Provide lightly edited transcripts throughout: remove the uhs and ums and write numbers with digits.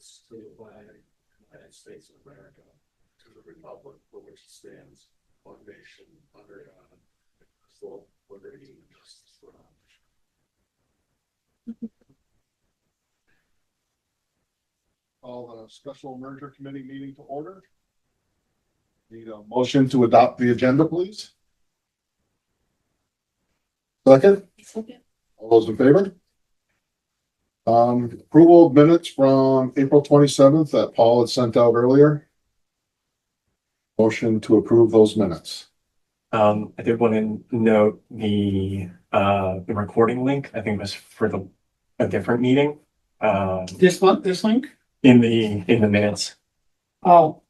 allegiance to the flag of the United States of America, to the republic for which it stands, one nation, under God, full liberty and justice for all. Call the special merger committee meeting to order. Need a motion to adopt the agenda, please. Second. All those in favor? Approval of minutes from April 27th that Paul had sent out earlier. Motion to approve those minutes. I did want to note the recording link. I think it was for a different meeting. This link? In the minutes. Oh,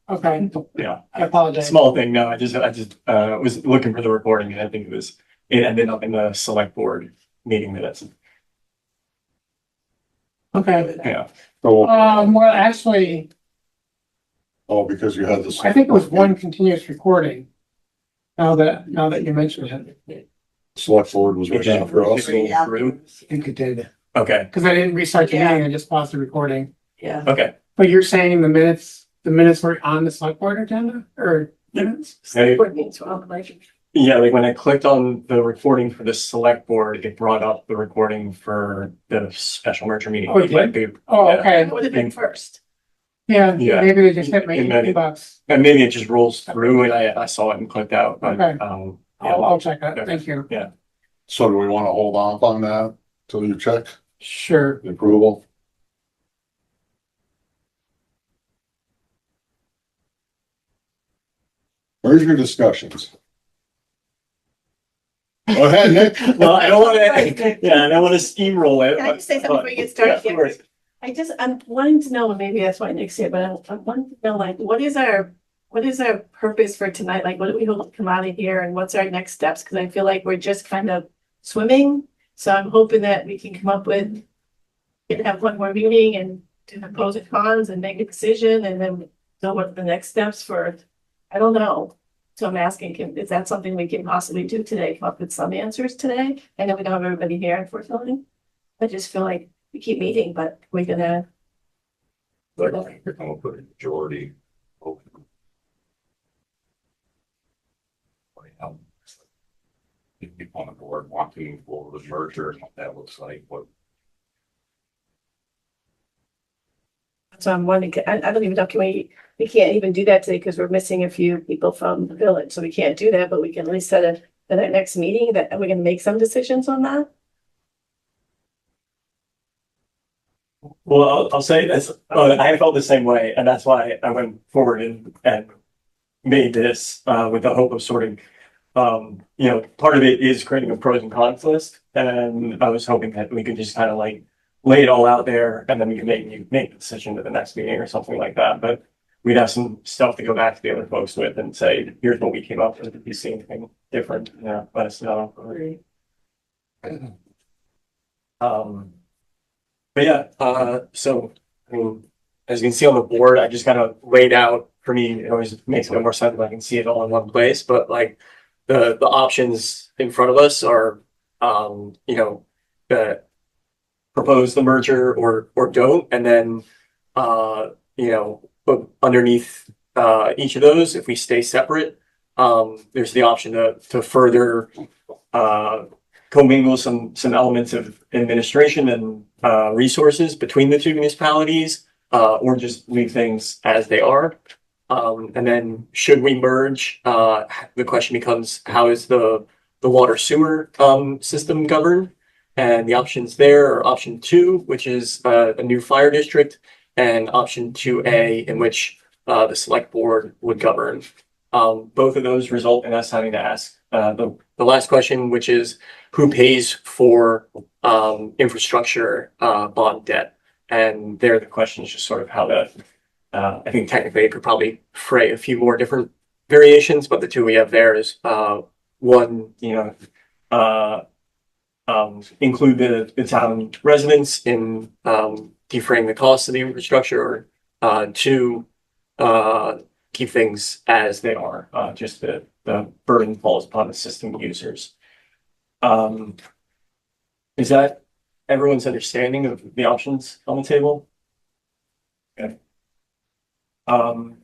Okay. Yeah. I apologize. Small thing. No, I just was looking for the recording, and I think it ended up in the select board meeting minutes. Okay. Yeah. So, Well, actually, because you had this. I think it was one continuous recording. Now that you mentioned it. Select board was written for us. I think it did. Okay. Because I didn't restart the meeting, I just paused the recording. Yeah. Okay. But you're saying the minutes were on the select board agenda or minutes? Hey. Board meetings were on the budget. Yeah, like when I clicked on the recording for the select board, it brought up the recording for the special merger meeting. Oh, it did? Like, Oh, yeah. okay. That would have been first. Yeah, Yeah. maybe they just hit my And then- inbox. And maybe it just rolls through and I saw it and clicked out, but, Okay. yeah. I'll check that. Okay. Thank you. Yeah. So do we want to hold off on that till you check Sure. the approval? Where's your discussions? Go ahead, Nick. Well, I don't want to, yeah, I don't want to steamroll it. Can I just say something before you get started? Yeah, of course. I'm wanting to know, and maybe that's why Nick's here, but I'm wanting to know, like, what is our purpose for tonight? Like, what do we hope to come out of here and what's our next steps? Because I feel like we're just kind of swimming. So I'm hoping that we can come up with, have one more meeting and do the pros and cons and make a decision and then know what the next steps for, I don't know. So I'm asking, is that something we can possibly do today? Come up with some answers today? I know we don't have everybody here, unfortunately. I just feel like we keep meeting, but we're gonna. Like, you're gonna put a majority open. People on the board want to move forward with merger and what that looks like, what. So I'm wondering, I don't even know, we can't even do that today because we're missing a few people from the village, so we can't do that, but we can at least set at our next meeting that we're gonna make some decisions on that. Well, I'll say this, I felt the same way, and that's why I went forward and made this, with the hope of sorting. Part of it is creating a pros and cons list, and I was hoping that we could just kind of like lay it all out there, and then we can make a decision at the next meeting or something like that, but we'd have some stuff to go back to the other folks with and say, here's what we came up with, if you see anything different, yeah, let us know. But yeah, so, I mean, as you can see on the board, I just kind of laid out, for me, it always makes a bit more sense if I can see it all in one place, but like the options in front of us are, propose the merger or don't, and then, but underneath each of those, if we stay separate, there's the option to further commingle some elements of administration and resources between the two municipalities, or just leave things as they are. And then should we merge, the question becomes, how is the water sewer system governed? And the options there are option 2, which is a new fire district, and option 2A, in which the select board would govern. Both of those result in us having to ask the last question, which is who pays for infrastructure bond debt? And there the question is just sort of how to, I think technically it could probably fray a few more different variations, but the two we have there is one, include the town residents in defraying the cost of the infrastructure, or 2, keep things as they are, just the burden falls upon the system users. Is that everyone's understanding of the options on the table? Okay. All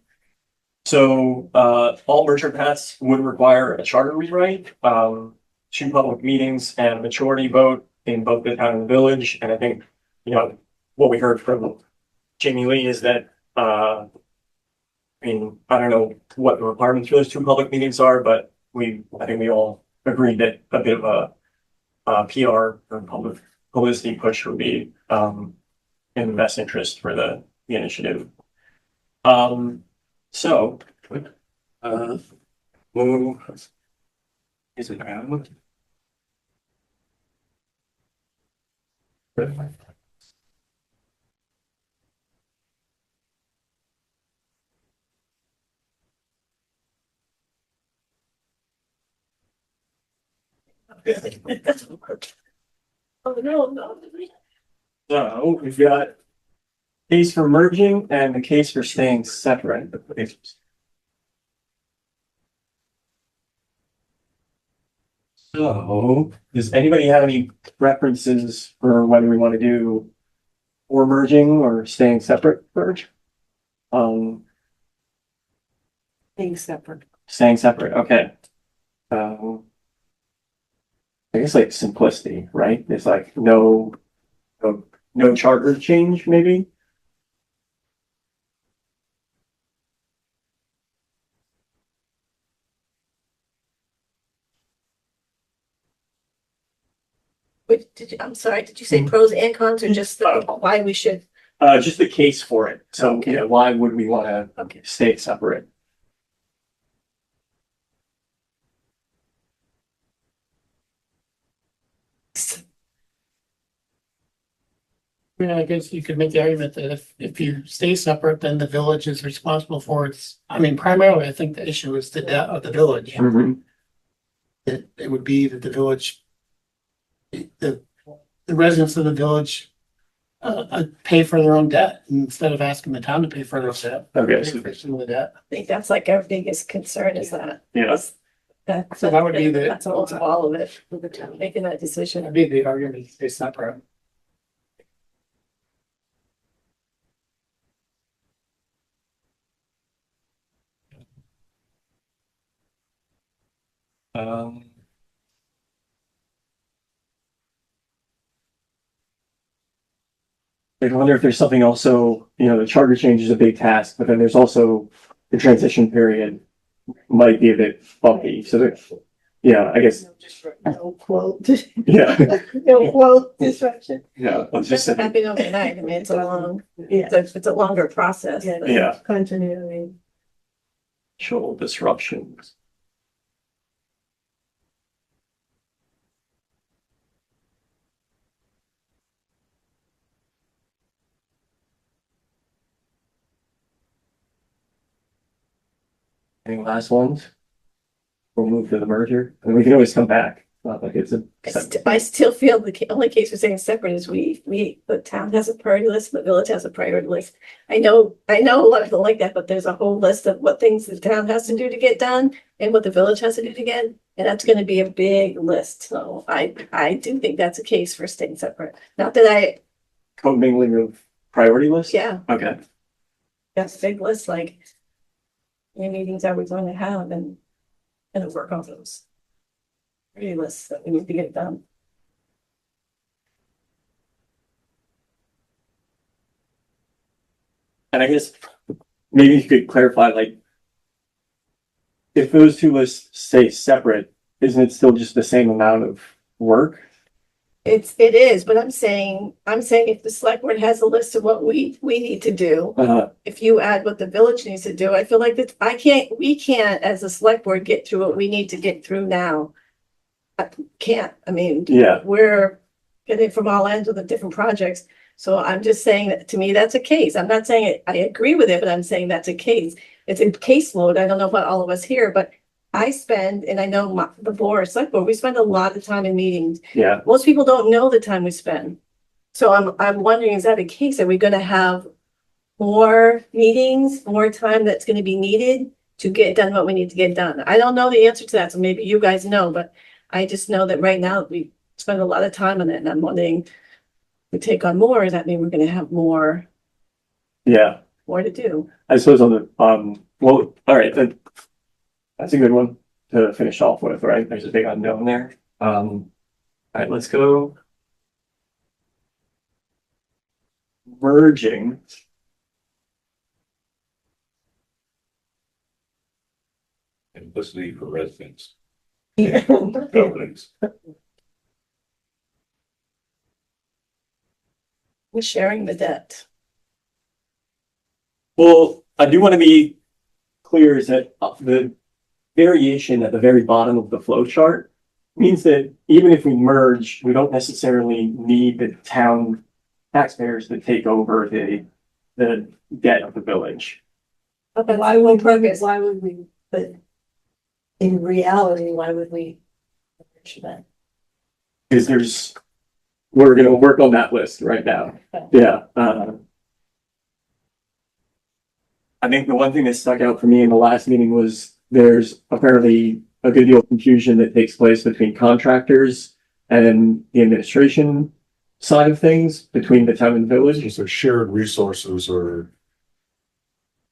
merger paths would require a charter rewrite, 2 public meetings and a majority vote in both the town and the village. And I think, what we heard from Jamie Lee is that, I don't know what the requirements for those 2 public meetings are, but I think we all agreed that a bit of a PR or public publicity push would be, in the best interest for the initiative. So, we'll is it around? Oh, no. So we've got case for merging and the case for staying separate. So, does anybody have any preferences for whether we want to do or merging or staying separate merge? Being separate. Staying separate, okay. I guess like simplicity, right? There's like no charter change, maybe? I'm sorry, did you say pros and cons or just why we should? Just the case for it. So, Okay. why would we want to Okay. stay separate? I guess you could make the argument that if you stay separate, then the village is responsible for its, primarily, I think the issue is the debt of the village. Mhm. It would be that the village, the residents of the village pay for their own debt instead of asking the town to pay for their debt. Okay, Pay so, for some of the debt. I think that's like our biggest concern is that. yeah, So that would be That's almost all of it, for the town making that decision. That'd be the argument, to stay separate. um. I wonder if there's something also, the charter change is a big task, but then there's also the transition period might be a bit bumpy. So I guess, No quote, yeah, no quote disruption. yeah, let's Just just say, happen overnight. I mean, it's a longer process. yeah, Continuity. cultural disruptions. Any last ones? We'll move to the merger, and we can always come back. It's not like it's a. I still feel the only case we're saying separate is the town has a priority list, the village has a priority list. I know a lot of people like that, but there's a whole list of what things the town has to do to get done and what the village has to do to get. And that's gonna be a big list. So I do think that's a case for staying separate. Not that Commingling of priority list? yeah, Okay, that's a big list, like how many meetings are we going to have and work on those priority lists that we need to get done. and I guess maybe you could clarify, like, if those 2 lists stay separate, isn't it still just the same amount of work? It is, but I'm saying if the select board has a list of what we need to do, if you add what the village needs to do, I feel like that we can't, as a select board, get through what we need to get through now. Yeah. We're getting from all ends with the different projects. So I'm just saying that to me, that's a case. I'm not saying I agree with it, but I'm saying that's a case. It's a caseload. I don't know about all of us here, but I spend, and I know the board, select board, we spend a lot of time in meetings. Yeah, Most people don't know the time we spend. So I'm wondering, is that a case? Are we gonna have more meetings, more time that's gonna be needed to get done what we need to get done? I don't know the answer to that, so maybe you guys know, but I just know that right now we spend a lot of time on it, and I'm wondering, we take on more, does that mean we're gonna have more Yeah, to do? I suppose on the, well, all right, that's a good one to finish off with, right? There's a big unknown there. All right, let's go. Merging. Simplicity for residents. Yeah. Buildings. We're sharing the debt. Well, I do want to be clear is that the variation at the very bottom of the flow chart means that even if we merge, we don't necessarily need the town taxpayers to take over the debt of the village. Why would we, but in reality, why would we? Merge that? Because we're gonna work on that list right now. Yeah. I think the one thing that stuck out for me in the last meeting was there's apparently a good deal of confusion that takes place between contractors and the administration side of things between the town and village. Is there shared resources or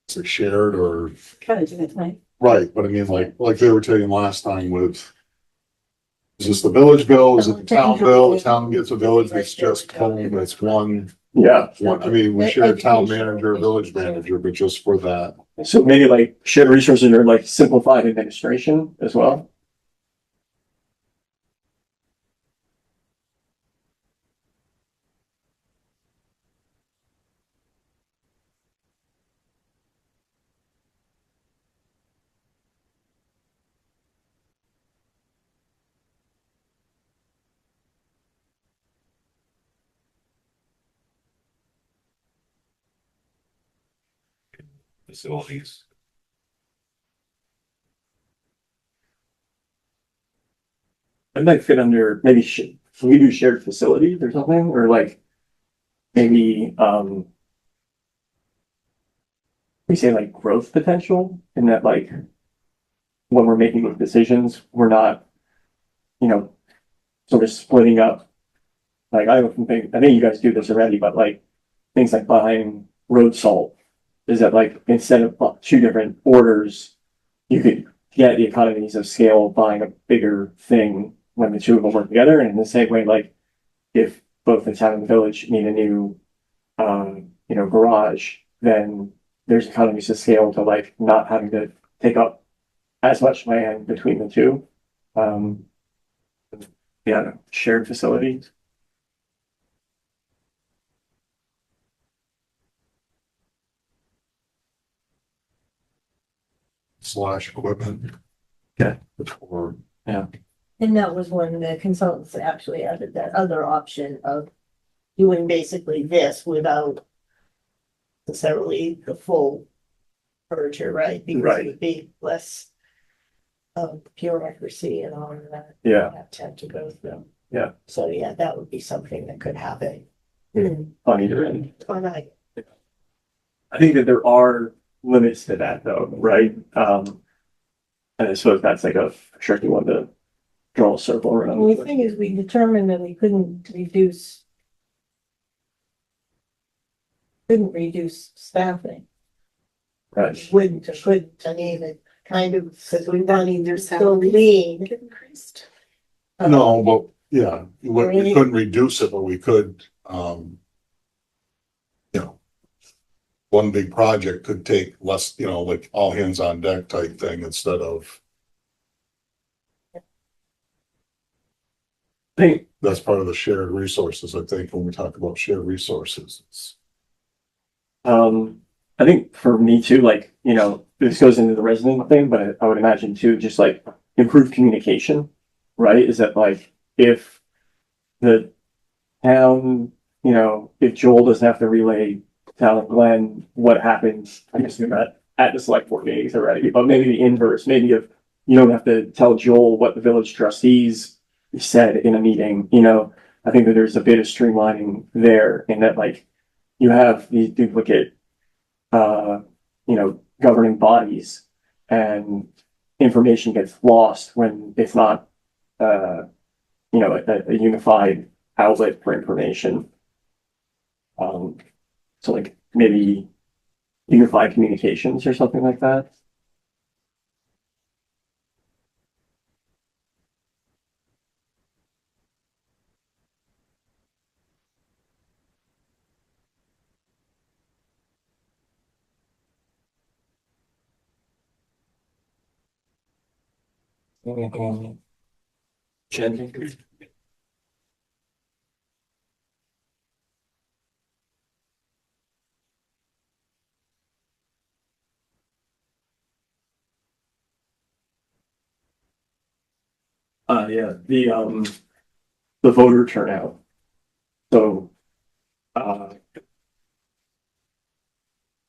is it shared or, Kind of did it, right? right, but I mean, like they were telling last time with, is this the village bill? Is it the town bill? The town gets a village, it's just home, it's one, Yeah. I mean, we share a town manager, village manager, but just for that. So maybe like shared resources or like simplified administration as well. Facilities. It might fit under maybe can we do shared facilities or something, or like maybe we say like growth potential, in that like when we're making those decisions, we're not, sort of splitting up. Like I think you guys do this already, but like things like buying road salt is that like instead of two different orders, you could get the economies of scale buying a bigger thing when the two of them work together. And in the same way, like if both the town and the village need a new, garage, then there's economies of scale to like not having to take up as much land between the two. Yeah, shared facilities. Slash equipment. Yeah. Or, And that was when the consultants actually added that other option of doing basically this without necessarily the full merger, right? Because Right. it would be less bureaucracy and all of that. Yeah. Have to go through. Yeah. So yeah, that would be something that could happen. On either end. Or not. I think that there are limits to that though, right? And I suppose that's like a tricky one to draw a circle around. Well, the thing is, we determined that we couldn't reduce staffing. Right. Wouldn't or couldn't, I mean, it kind of, because we want either so lean. Increased. no, but yeah, we couldn't reduce it, but we could, one big project could take less, like all hands on deck type thing instead of, I think, that's part of the shared resources, I think, when we talk about shared resources. I think for me too, like, this goes into the resident thing, but I would imagine too, just like improve communication, right? Is that like, if the town, if Joel doesn't have to relay town and Glenn what happens, I guess we're not at the select board meetings already, but maybe the inverse, maybe if you don't have to tell Joel what the village trustees said in a meeting, I think that there's a bit of streamlining there in that like you have these duplicate, governing bodies and information gets lost when it's not, a unified outlet for information. So like maybe unified communications or something like that. Jen? Yeah, the voter turnout. So,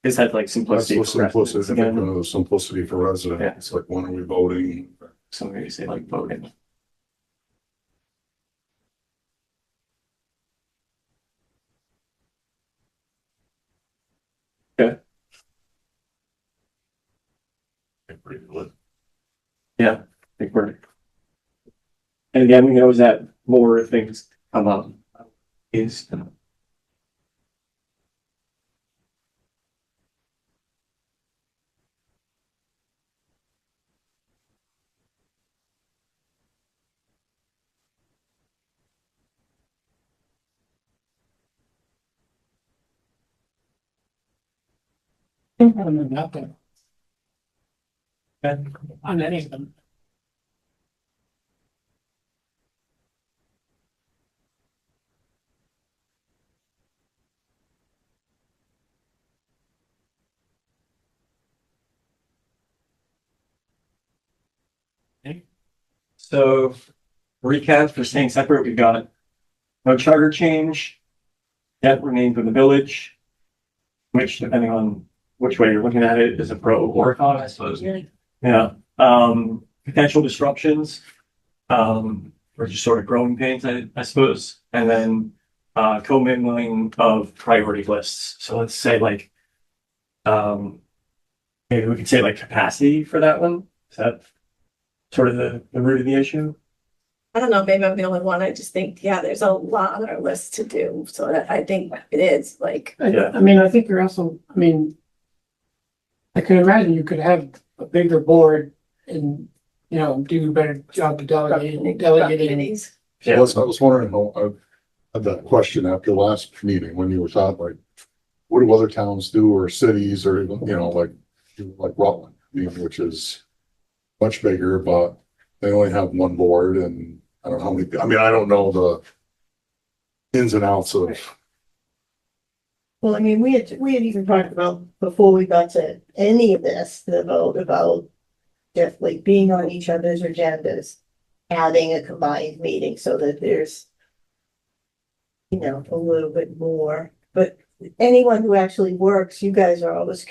is that like That's simplicity? the for residents simplicity, again? the simplicity for residents, like when are we voting? So maybe say like voting. Okay, Pretty good. yeah, I think we're. And again, we know that more things come up is. Nothing Okay. on any of them. So recap for staying separate, we've got no charter change, debt remains with the village, which depending on which way you're looking at it is a pro or a con, I suppose. Yeah, potential disruptions, or just sort of growing pains, I suppose. And then, commingling of priority lists. So let's say like, maybe we could say like capacity for that one. Is that sort of the root of the issue? I don't know, maybe I'm the only one. I just think, yeah, there's a lot on our list to do. So I think it is like, Yeah. I mean, I think you're also, I mean, I can imagine you could have a bigger board and, you know, do a better job of delegating. committees. So I was wondering, I had that question after last meeting when you were talking, like, what do other towns do or cities or even, you know, like Rutland, which is much bigger, but they only have one board and I don't know how many, I mean, I don't know the ins and outs of. Well, I mean, we had even talked about before we got to any of this, the vote about just like being on each other's agendas, having a combined meeting so that there's, you know, a little bit more, but anyone who actually works, you guys are always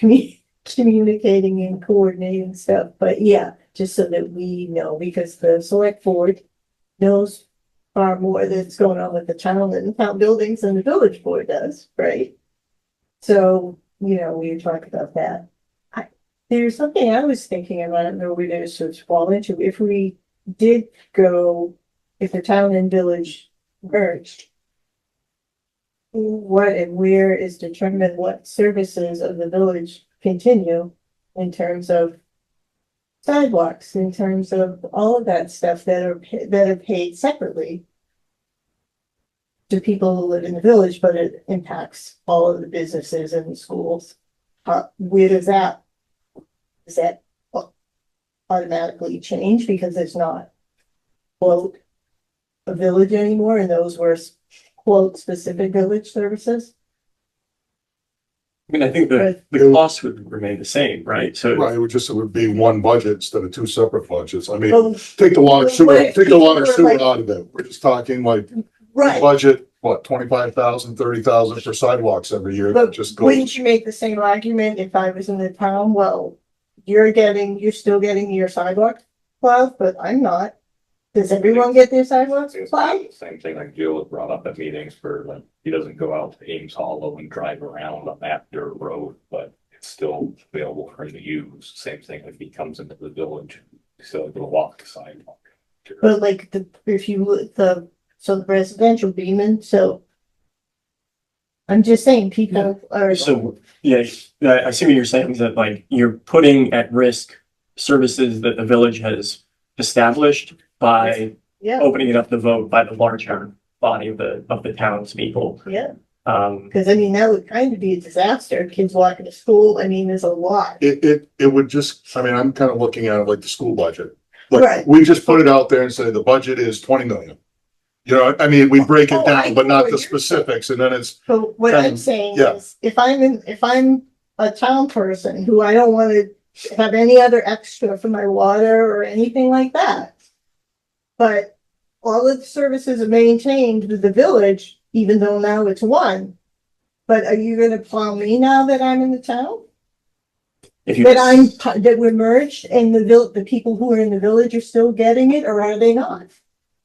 communicating and coordinating stuff, but yeah, just so that we know, because the select board knows far more that's going on with the town and the town buildings than the village board does, right? So, you know, we talked about that. There's something I was thinking about, I don't know where this would fall into, if we did go, if the town and village merged, what and where is determined what services of the village continue in terms of sidewalks, in terms of all of that stuff that are paid separately to people who live in the village, but it impacts all of the businesses and the schools. Where does that automatically change because it's not quote a village anymore, and those were quote specific village services? I mean, I think the cost would remain the same, right? So. Right, it would be one budget instead of two separate budgets. I mean, Well, take the water sewer, take the water sewer like- out of it. We're just talking like right, budget, what, 25,000, 30,000 for sidewalks every year. That but just goes. wouldn't you make the same argument if I was in the town? Well, you're still getting your sidewalk plowed, but I'm not. Does everyone get their sidewalks plowed? Same thing like Jill has brought up at meetings for, like, he doesn't go out to Ames Hollow and drive around on that dirt road, but it's still available for him to use. Same thing if he comes into the village, he's still able to walk the sidewalk. But like if you look the residential Beaman, so I'm just saying people are. So, yeah, I see what you're saying, is that like you're putting at risk services that the village has established by Yeah, opening it up to vote by the larger body of the townspeople. yeah, Um, because I mean, that would kind of be a disaster, kids walking to school, I mean, there's a lot. It would just, I mean, I'm kind of looking at it like the school budget. Like, Right. we just put it out there and say the budget is 20 million. You know, I mean, we break Oh, it I down, but know not what the you're specifics, and then it's, But what I'm saying Yeah. is, if I'm a town person who I don't want to have any other extra for my water or anything like that. But all of the services are maintained with the village, even though now it's one. But are you gonna plow me now that I'm in the town? if you. That we're merged and the people who are in the village are still getting it, or are they not?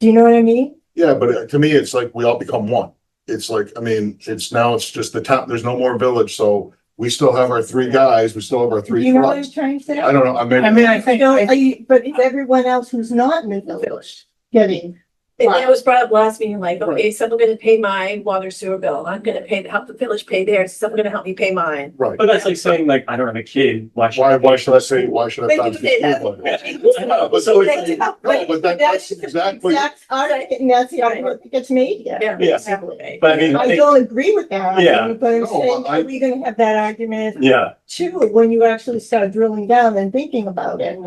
Do you know what I mean? yeah, but to me, it's like we all become one. It's like, I mean, it's just the town, there's no more village, so we still have our three guys, we still have our Do three you know what I'm trucks. trying to say? I don't know, I mean. I mean, I think, But is everyone else who's not in the village getting? And that was brought up last meeting, like, okay, someone gonna pay my water sewer bill, I'm gonna help the village pay theirs, someone gonna help me pay mine. Right. But that's like saying like, I don't have a kid, why should? Why should I say, why should I? But talk you to say that. school budget? I know, but so it's- No, but that's exactly. And that's the argument that gets made, yeah. Yeah. Yeah. Exactly. But I mean, I I think, don't agree with that. Yeah. argument, But I'm No, saying, I- are we gonna have that argument yeah, too, when you actually start drilling down and thinking about it?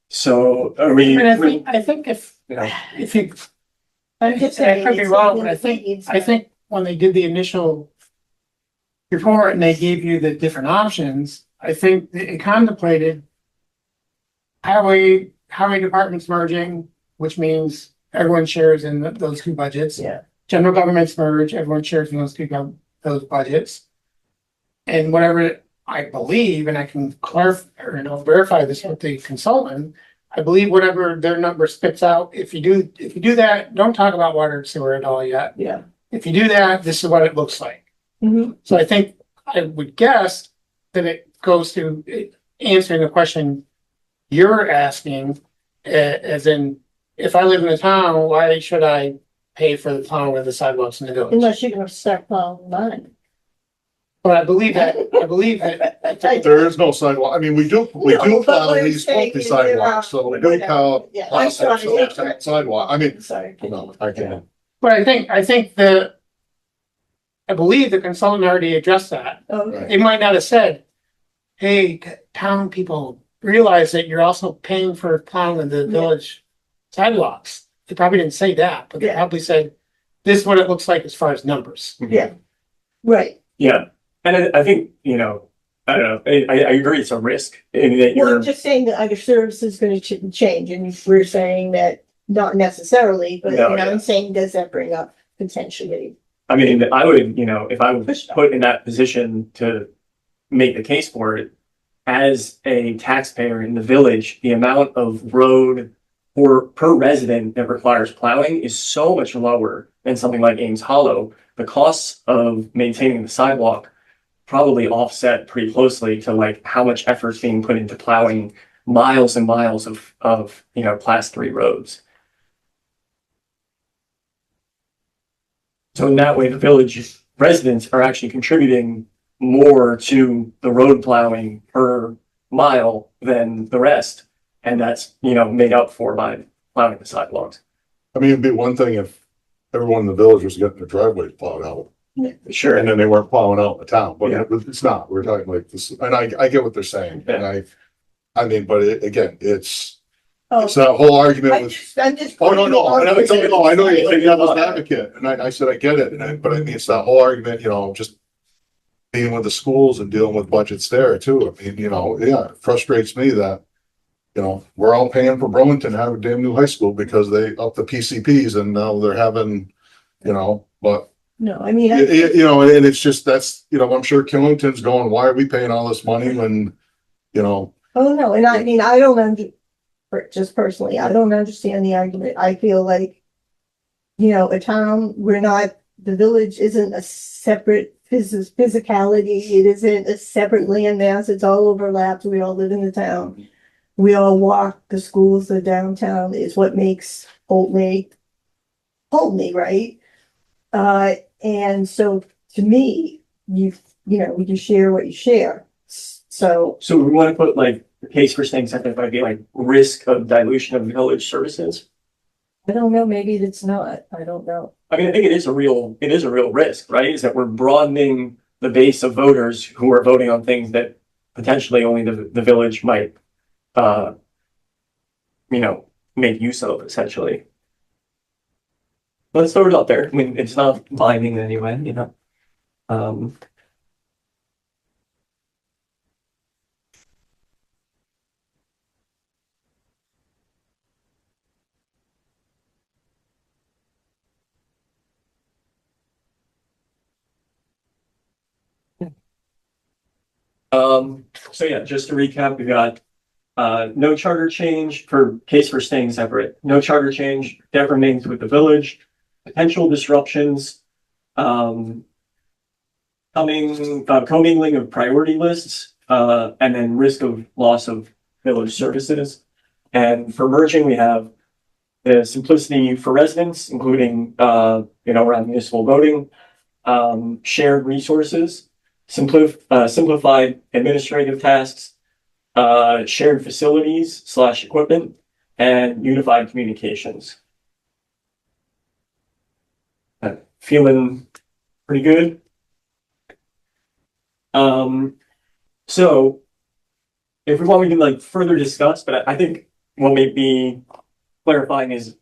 so are I we? mean, I think if Yeah. you, I'm just I saying. could be it's wrong, something but that I needs- think when they did the initial report and they gave you the different options, I think it contemplated highway departments merging, which means everyone shares in those two budgets. Yeah. General governments merge, everyone shares in those budgets. And whatever I believe, and I can clarify, or verify this with the consultant, I believe whatever their number spits out, if you do that, don't talk about water and sewer at all yet. Yeah. If you do that, this is what it looks like. Mhm. So I think, I would guess that it goes to answering the question you're asking, as in, if I live in a town, why should I pay for the town with the sidewalks in the village? Unless you're gonna start plowing mine. But I believe that, There is no sidewalk, I mean, we do No, but plow what I'm these saying faulty is sidewalks, so we do plow. Yeah, I'm sorry. Sidewalk, I mean, Sorry. no, I can't. but I think I believe the consultant already addressed that. Okay. They might not have said, hey, town people, realize that you're also paying for plowing the village sidewalks. They probably didn't say that, but they Yeah. probably said, this is what it looks like as far as numbers. Yeah, right. Yeah, and I think, I don't know, I agree, it's a risk in that Well, you're, I'm just saying that other services gonna change, and we're saying that not necessarily, but you No, know, yeah. I'm saying, does that bring up potentially? I mean, I would, if I was put in that position to make the case for it, as a taxpayer in the village, the amount of road per resident that requires plowing is so much lower than something like Ames Hollow. The costs of maintaining the sidewalk probably offset pretty closely to like how much effort's being put into plowing miles and miles of class 3 roads. So in that way, the village residents are actually contributing more to the road plowing per mile than the rest. And that's, made up for by plowing the sidewalks. I mean, it'd be one thing if everyone in the village was getting their driveway plowed out, Sure. and then they weren't plowing out in the town, but Yeah. it's not, we're talking like this, and I get what they're saying, and I mean, but again, it's Oh, that whole argument with. I'm just. Oh, no, I know you're like devil's advocate, and I said, I get it, but I mean, it's that whole argument, just dealing with the schools and dealing with budgets there too. I mean, yeah, it frustrates me that, we're all paying for Burlington to have a damn new high school because they upped the PCPs and now they're having, but, No, I mean, and it's just, that's, I'm sure Killington's going, why are we paying all this money when, oh, no, and I mean, I don't just personally, I don't understand the argument. I feel like, a town, the village isn't a separate physicality. It isn't a separate land mass. It's all overlapped. We all live in the town. We all walk. The schools, the downtown is what makes Poultney, right? And so to me, we just share what you share. So, So we want to put like the case for staying separate might be like risk of dilution of village services. I don't know, maybe it's not, I don't know. I mean, I think it is a real risk, right? Is that we're broadening the base of voters who are voting on things that potentially only the village might, uh, make use of essentially. Let's throw it out there. I mean, it's not binding in any way. Um, so yeah, just to recap, we got no charter change for case for staying separate. No charter change, debt remains with the village. Potential disruptions, commingling of priority lists, and then risk of loss of village services. And for merging, we have the simplicity for residents, including, around municipal voting, shared resources, simplified administrative tasks, shared facilities / equipment, and unified communications. Feeling pretty good. So if we want, we can like further discuss, but I think what may be clarifying is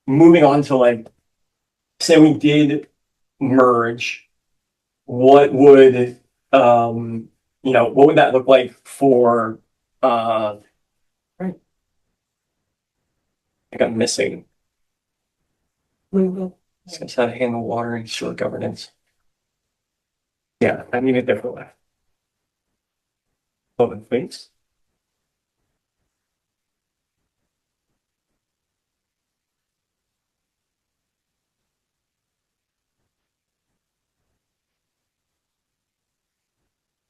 moving on to like, say we did merge, what would, what would that look like for, right? I think I'm missing. We will. Since how to handle water and sewer governance. Yeah, I need a different way. Open things.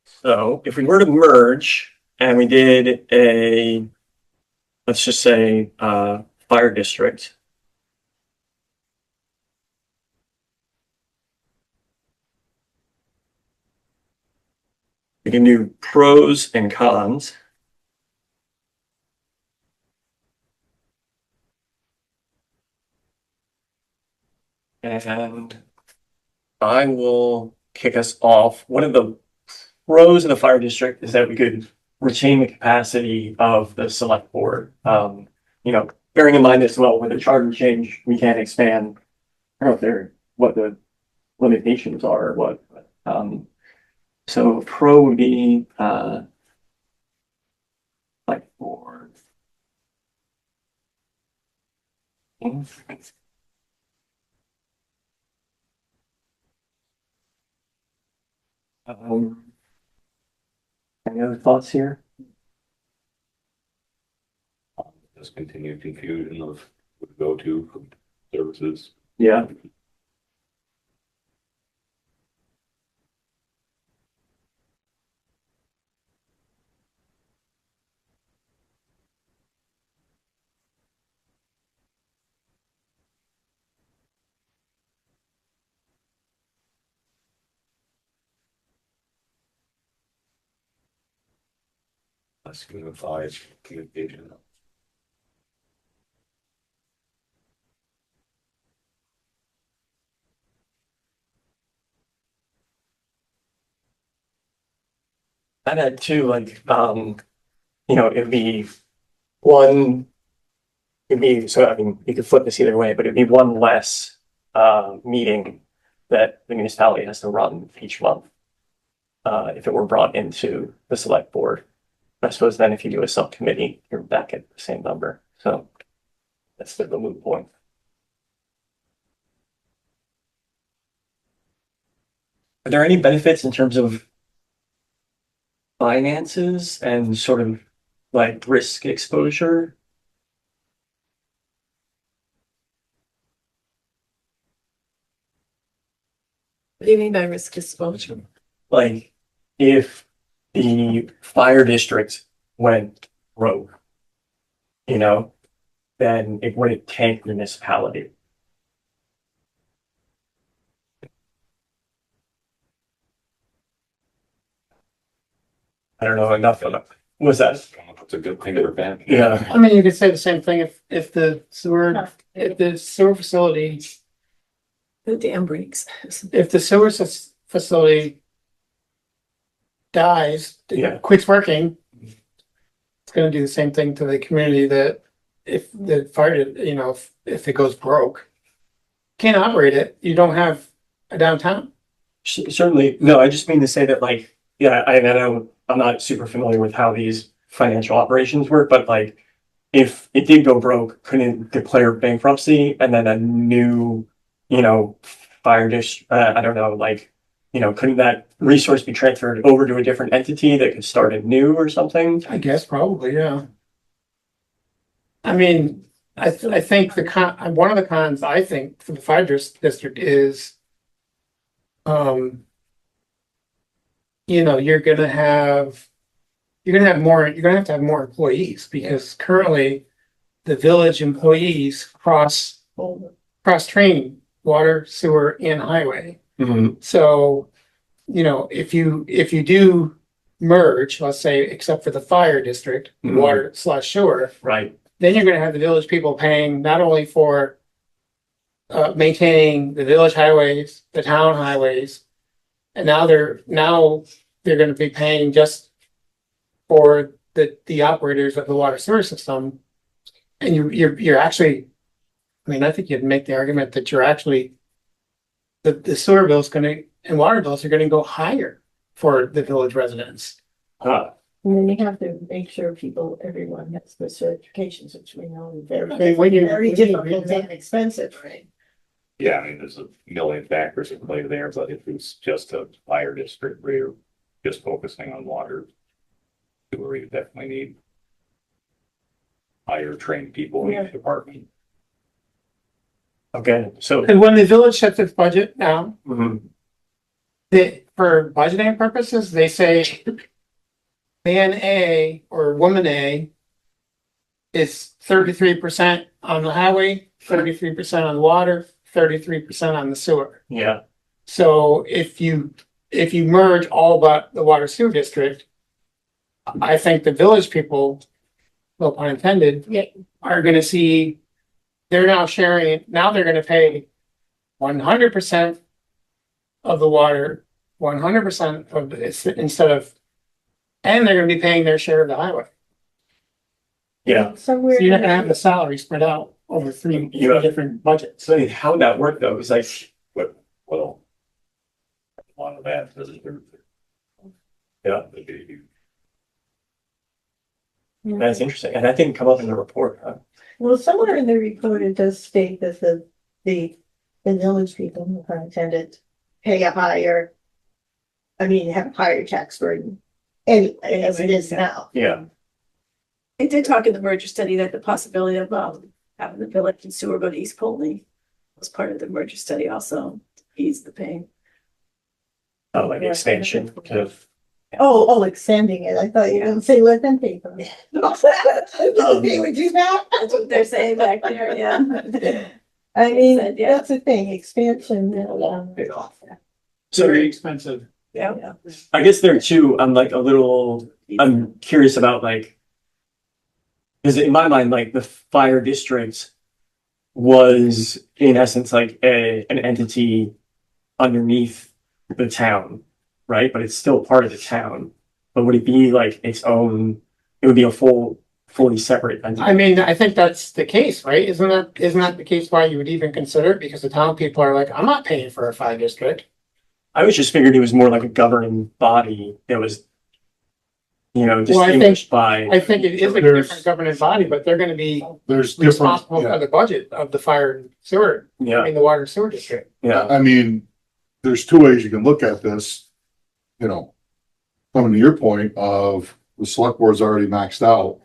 So if we were to merge and we did let's just say, fire district. We can do pros and cons. And I will kick us off. One of the pros of the fire district is that we could retain the capacity of the select board. Bearing in mind as well, with the charter change, we can't expand. I don't know what the limitations are or what. So pro would be like board. Any other thoughts here? Just continued confusion of what to go to for services. Yeah. Less unified communication. I'd add two, like, it'd be one, so I mean, you could flip this either way, but it'd be one less meeting that the municipality has to run each month. If it were brought into the select board. I suppose then if you do a subcommittee, you're back at the same number. So that's the moot point. Are there any benefits in terms of finances and sort of like risk exposure? What do you mean by risk exposure? Like if the fire district went rogue, then it wouldn't tank the municipality. I don't know enough of it. Was that? It's a good thing or bad. Yeah. I mean, you could say the same thing if the sewer facility, The dam breaks. if the facility dies, Yeah. quits working, it's gonna do the same thing to the community that if the fire, if it goes broke, can't operate it, you don't have a downtown. Certainly, no, I just mean to say that like, yeah, I know I'm not super familiar with how these financial operations work, but like if it did go broke, couldn't it declare bankruptcy and then a new, fire dish, I don't know, like, couldn't that resource be transferred over to a different entity that could start anew or something? I guess probably, yeah. I mean, I think one of the cons, I think, for the fire district is, you're gonna have to have more employees because currently the village employees cross train water, sewer and highway. Mhm. So, if you do merge, let's say, except for the fire district, Mhm. water/sewer, Right, then you're gonna have the village people paying not only for maintaining the village highways, the town highways, and now they're gonna be paying just for the operators of the water sewer system. And you're actually, I mean, I think you'd make the argument that you're actually the sewer bill's and water bills are gonna go higher for the village residents. huh, And then you have to make sure everyone has the certifications, which we know is very, I mean, when you- very when you- difficult and expensive, right? Yeah, I mean, there's a million factors at play there, but if it's just a fire district where you're just focusing on water, sewer, you definitely need higher trained people in each department. okay, so, And when the village sets its budget now, mhm, for budgeting purposes, they say man A or woman A is 33% on the highway, 33% on the water, 33% on the sewer. yeah, So if you merge all but the water sewer district, I think the village people, no pun intended, are gonna see, they're now sharing it, now they're gonna pay 100% of the water, 100% of it instead of, and they're gonna be paying their share of the highway. yeah. Somewhere. So you're not gonna have the salary spread out over three Yeah. different budgets. So how would that work though? It's like, Well, a lot of that doesn't. Yeah. It'd be- that's interesting. And that didn't come up in the report, huh? Well, somewhere in the report, it does state that the village people, no pun intended, pay a higher, have a higher tax burden. Anyway, as it is now. Yeah, They did talk in the merger study that the possibility of having the village and sewer go to East Poultney was part of the merger study also, to ease the pain. oh, like expansion of, Oh, extending it. I thought you were gonna say let them pay for it. They would do that? That's what they're saying back there, yeah. I mean, Said, yeah. that's the thing, expansion. so Very expensive. Yeah. I guess there too, I'm curious about like, because in my mind, like the fire district was in essence like an entity underneath the town, right? But it's still part of the town. But would it be like its own, it would be a fully separate entity? I mean, I think that's the case, right? Isn't that the case why you would even consider it? Because the town people are like, I'm not paying for a fire district. I was just figured it was more like a governing body that was, I distinguished by, think it is a There's- different governing body, but they're gonna be There's different, responsible for yeah, the budget of the fire and sewer, yeah, the water and sewer district. yeah, I mean, there's two ways you can look at this. Coming to your point of the select board's already maxed out.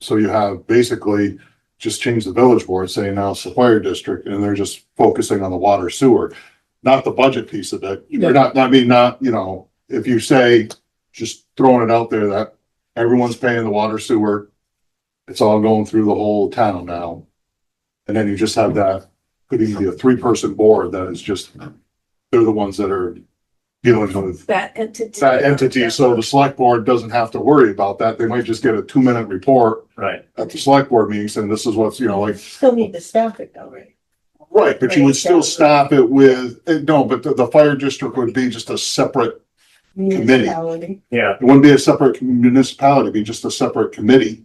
So you have basically just changed the village board saying now it's the fire district and they're just focusing on the water sewer. Not the budget piece of it. You're not, if you say, just throwing it out there that everyone's paying the water sewer. It's all going through the whole town now. And then you just have that, could even be a 3-person board that is just, they're the ones that are dealing with That entity. that entity, so the select board doesn't have to worry about that. They might just get a 2-minute report Right. at the select board meeting saying this is what's, like, Still need to staff it though, right? right, but you would still stop it with, no, but the fire district would be just a separate, Municipality. Yeah. it wouldn't be a separate municipality, it'd be just a separate committee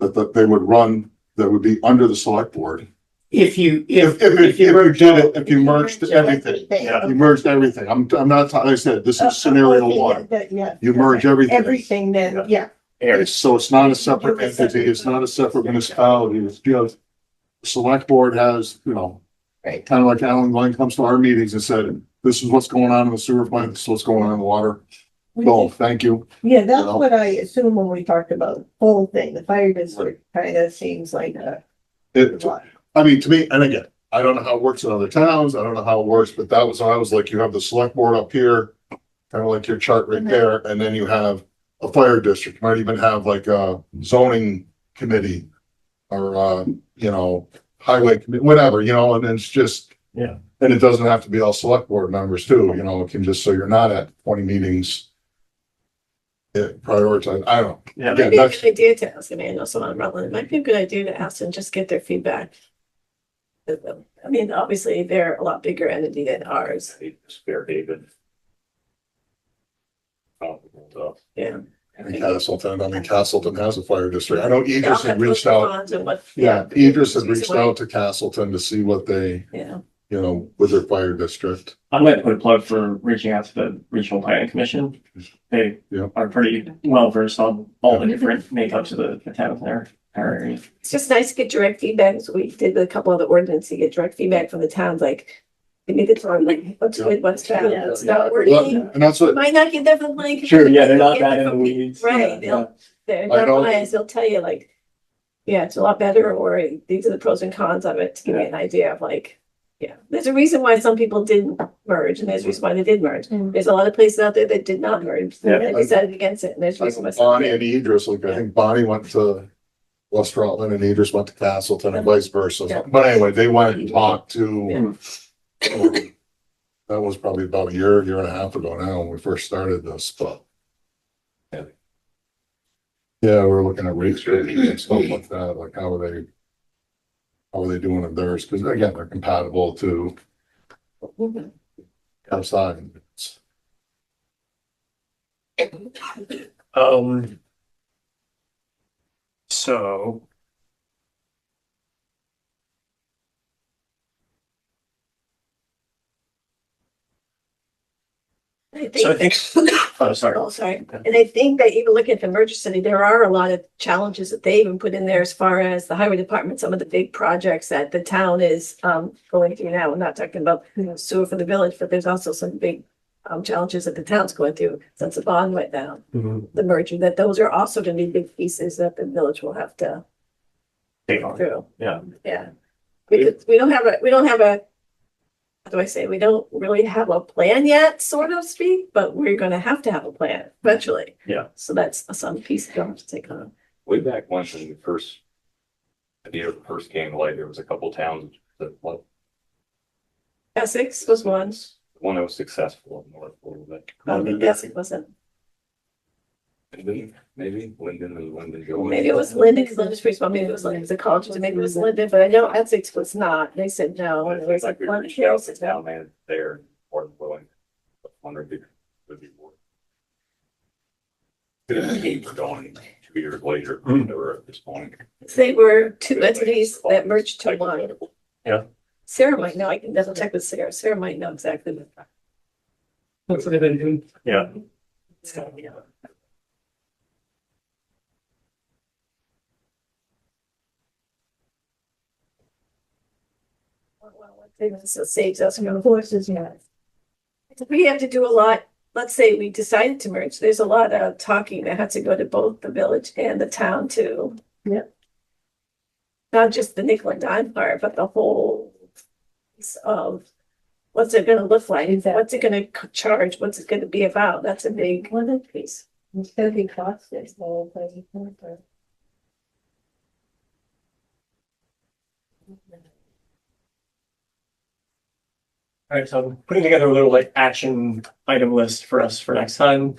that they would run, that would be under the select board. If you, If you did it, if you merged everything, Yeah. you merged everything. I'm not, like I said, this is scenario one. Yeah. You merge everything. Everything then, yeah. So it's not a separate entity, it's not a separate municipality, it's just, the select board has, Right. kind of like Alan Glenn comes to our meetings and said, this is what's going on in the sewer plant, this is what's going on in the water. Well, thank you. Yeah, that's what I assume when we talked about the whole thing. The fire district kind of seems like a It, lot. I mean, to me, and again, I don't know how it works in other towns, I don't know how it works, but that was, I was like, you have the select board up here, kind of like your chart right there, and then you have a fire district, you might even have like a zoning committee or, highway committee, whatever, and it's just. Yeah. And it doesn't have to be all select board members too, it can just, so you're not at 20 meetings. It prioritize, I don't know. Yeah. It Yeah, might be a that's- good idea to ask them, I know someone in Rutland, it might be a good idea to ask them, just get their feedback. I mean, obviously, they're a lot bigger entity than ours, It's Fairhaven. yeah. And Castleton has a fire district. I know They all Idris have had reached pros and out. cons and what- Yeah, Idris had Reason reached why- out to Castleton to see what they, Yeah, with their fire district. I'd like to put a plug for reaching out to the Regional Planning Commission. They Yeah. are pretty well versed on all the different makeups of the towns in our area. it's just nice to get direct feedback, so we did with a couple other ordinances, to get direct feedback from the towns, like, we need to talk, like, what's good, what's bad, Yeah. it's not Well, working. and that's what, Might not get there from the planning. Sure, commission, Yeah, they're not get bad there in the from- weeds. Right, Yeah. they're I not know- biased, they'll tell you like, yeah, it's a lot better, or these are the pros and cons of it, to give you an idea of like, yeah, there's a reason why some people didn't merge, and there's a reason why they did merge. Mm. There's a lot of places out there that did not merge, Yeah. and decided against it, and there's a reason why some Bonnie did. and Idris, like, I think Bonnie went to West Rutland and Idris went to Castleton and vice versa. Yeah. But anyway, they went and talked to, Yeah. that was probably about a year and a half ago now when we first started this, but. Yeah, we're looking at rate structure and stuff like that, like how are they doing in theirs? Cause again, they're compatible to Mhm. outside. So I think, oh, sorry. Oh, sorry. And I think that even looking at the merger study, there are a lot of challenges that they even put in there as far as the highway department, some of the big projects that the town is going through now. I'm not talking about sewer for the village, but there's also some big challenges that the town's going through since the bond went down, the merger, that those are also gonna be big pieces that the village will have to Take go on. through. Yeah. Yeah. Because we don't have a, how do I say, we don't really have a plan yet, sort of speak, but we're gonna have to have a plan eventually. Yeah. So that's some piece you'll have to take on. Way back when the first idea first came to light, there was a couple towns that, well, Essex was one, one that was successful in North a little bit. Essex wasn't, Maybe Linden and Linden Joe. maybe it was Linden, because Linden's pretty small, maybe it was Linden, the college, and maybe it was Linden, but I know Essex was not, they said no, and there was like we one reached out case. to town man there, more than willing. But wondered if it would be more. They were going 2 years later, they were at this point. They were two entities that merged to one. Yeah. Sarah might know, I can double check with Sarah, Sarah might know exactly. that's what they've been doing. Yeah. So, yeah. So saves us from Horses, yeah. we have to do a lot. Let's say we decided to merge. There's a lot of talking that has to go to both the village and the town too. Yep. Not just the nickel and dime part, but the whole piece of what's it gonna look like? What's it gonna charge? What's it gonna be about? That's a big piece. It's gonna be costly, the whole thing. All right, so I'm putting together a little like action item list for us for next time.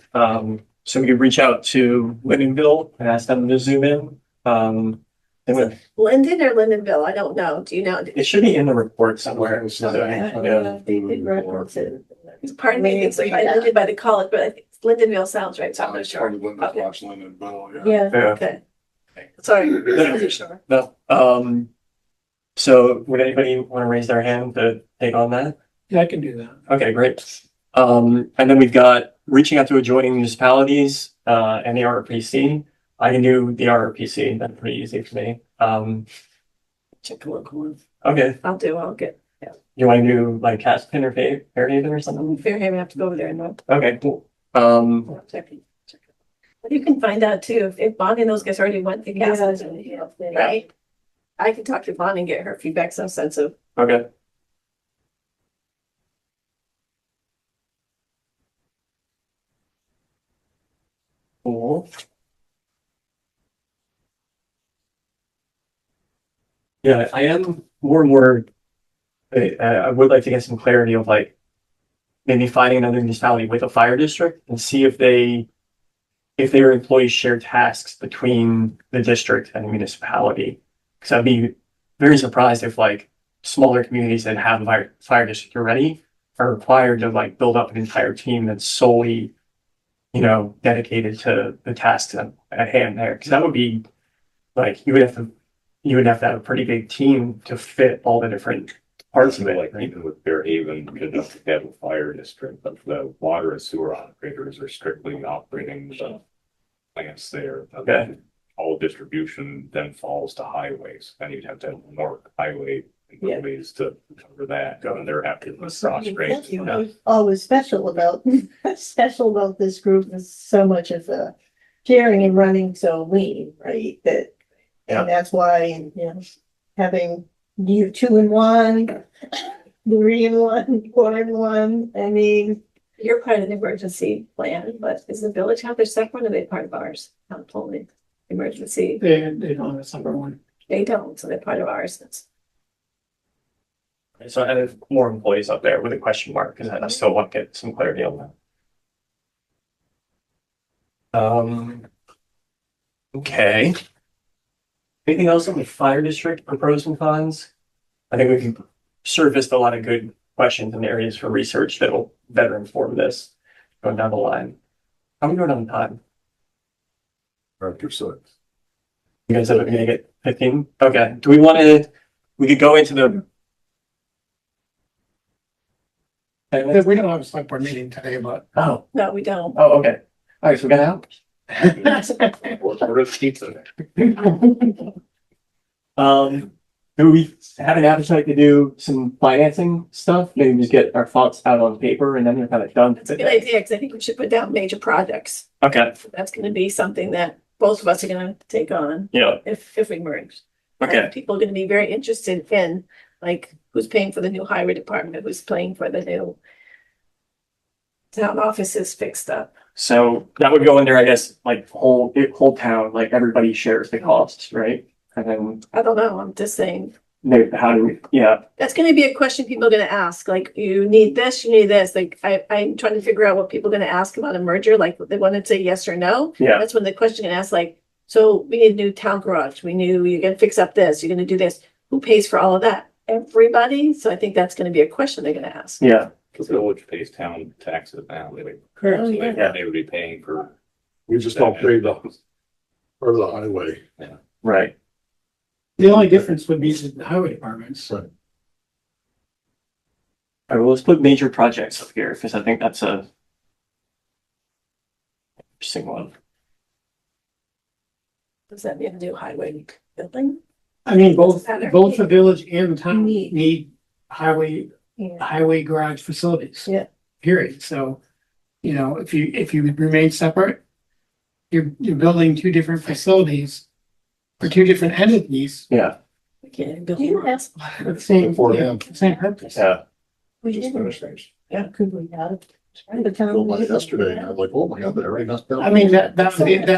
So we could reach out to Lindenville and ask them to zoom in. And Linden or Lindenville? I don't know. Do you know? it should be in the report somewhere. So, Yeah. yeah. They did reference it. Pardon me, it's like I lived by the college, but I think Lindenville sounds right, so I'm not sure. Yeah. Yeah. Okay. Sorry. Sure. No. So would anybody want to raise their hand to take on that? Yeah, I can do that. Okay, great. And then we've got reaching out to adjoining municipalities, and the RRPC. I can do the RRPC. That's pretty easy for me. Check a local one. Okay. I'll get, You want to do like Caspin or Fairhaven or something? Fairhaven, I have to go over there and look. Okay, cool. Check it. But you can find out too, if Bonnie and those guys already went to Castle, right? I can talk to Bonnie and get her feedback, some sense of, Okay. Cool. Yeah, I am more and more. I would like to get some clarity of like maybe finding another municipality with a fire district and see if their employees share tasks between the district and the municipality. Because I'd be very surprised if like smaller communities that have a fire district already are required to like build up an entire team that's solely, dedicated to the tasks at hand there. Because that would be like you would have to have a pretty big team to fit all the different parts of it. Like even with Fairhaven, because they have a fire district, but the water and sewer operators are strictly operating the plants there. Okay. All distribution then falls to highways, and you'd have to have more highway employees to cover that, and they're having to cross train. What's always special about this group is so much of the sharing and running so lean, right? That, Yeah. and that's why, having you 2 in 1, 3 in 1, 4 in 1, I mean. you're part of the emergency plan, but is the village have their separate or are they part of ours? Town Poultney emergency, They don't have a separate one. they don't, so they're part of ours. That's So I have more employees up there with a question mark because I still want to get some clarity on that. Okay. Anything else on the fire district for pros and cons? I think we've surfaced a lot of good questions and areas for research that will better inform this going down the line. How are we doing on time? After 6. You guys have a meeting at 15? Okay. Do we could go into the. We don't have a select board meeting today, but. Oh, no, we don't. okay. All right, so we got out. Order pizza. Do we have an appetite to do some financing stuff? Maybe just get our thoughts out on paper and then we're kind of done. It's a good idea, because I think we should put down major projects. Okay, That's gonna be something that both of us are gonna take on yeah, if we merge. okay, And people are gonna be very interested in, like, who's paying for the new highway department, who's paying for the new town offices fixed up. so that would go under, I guess, like whole town, like everybody shares the costs, right? And then I don't know, I'm just saying, maybe how do we, yeah, that's gonna be a question people are gonna ask, like, you need this, like, I'm trying to figure out what people are gonna ask about a merger, like, they wanna say yes or no. yeah, That's when the question gonna ask, like, so we need a new town garage, you're gonna fix up this, you're gonna do this, who pays for all of that? Everybody, so I think that's gonna be a question they're gonna ask. yeah, The village pays town taxes now, they would, Oh, so yeah. they would be paying for. We just don't pay the, for the highway. right. The only difference would be the highway departments. Right. All right, well, let's put major projects up here because I think that's a interesting one. Does that mean a new highway building? I mean, both Better. the village and the town Need. need highway Yeah. garage facilities. Yeah. Period. So, if you remain separate, you're building 2 different facilities for 2 different entities Yeah, We can't build. You ask, with the same, For him. same purpose. yeah, we Just didn't, finish things. could we have? The town. Built mine yesterday, and I'm like, oh my God, they already knocked down. I mean, that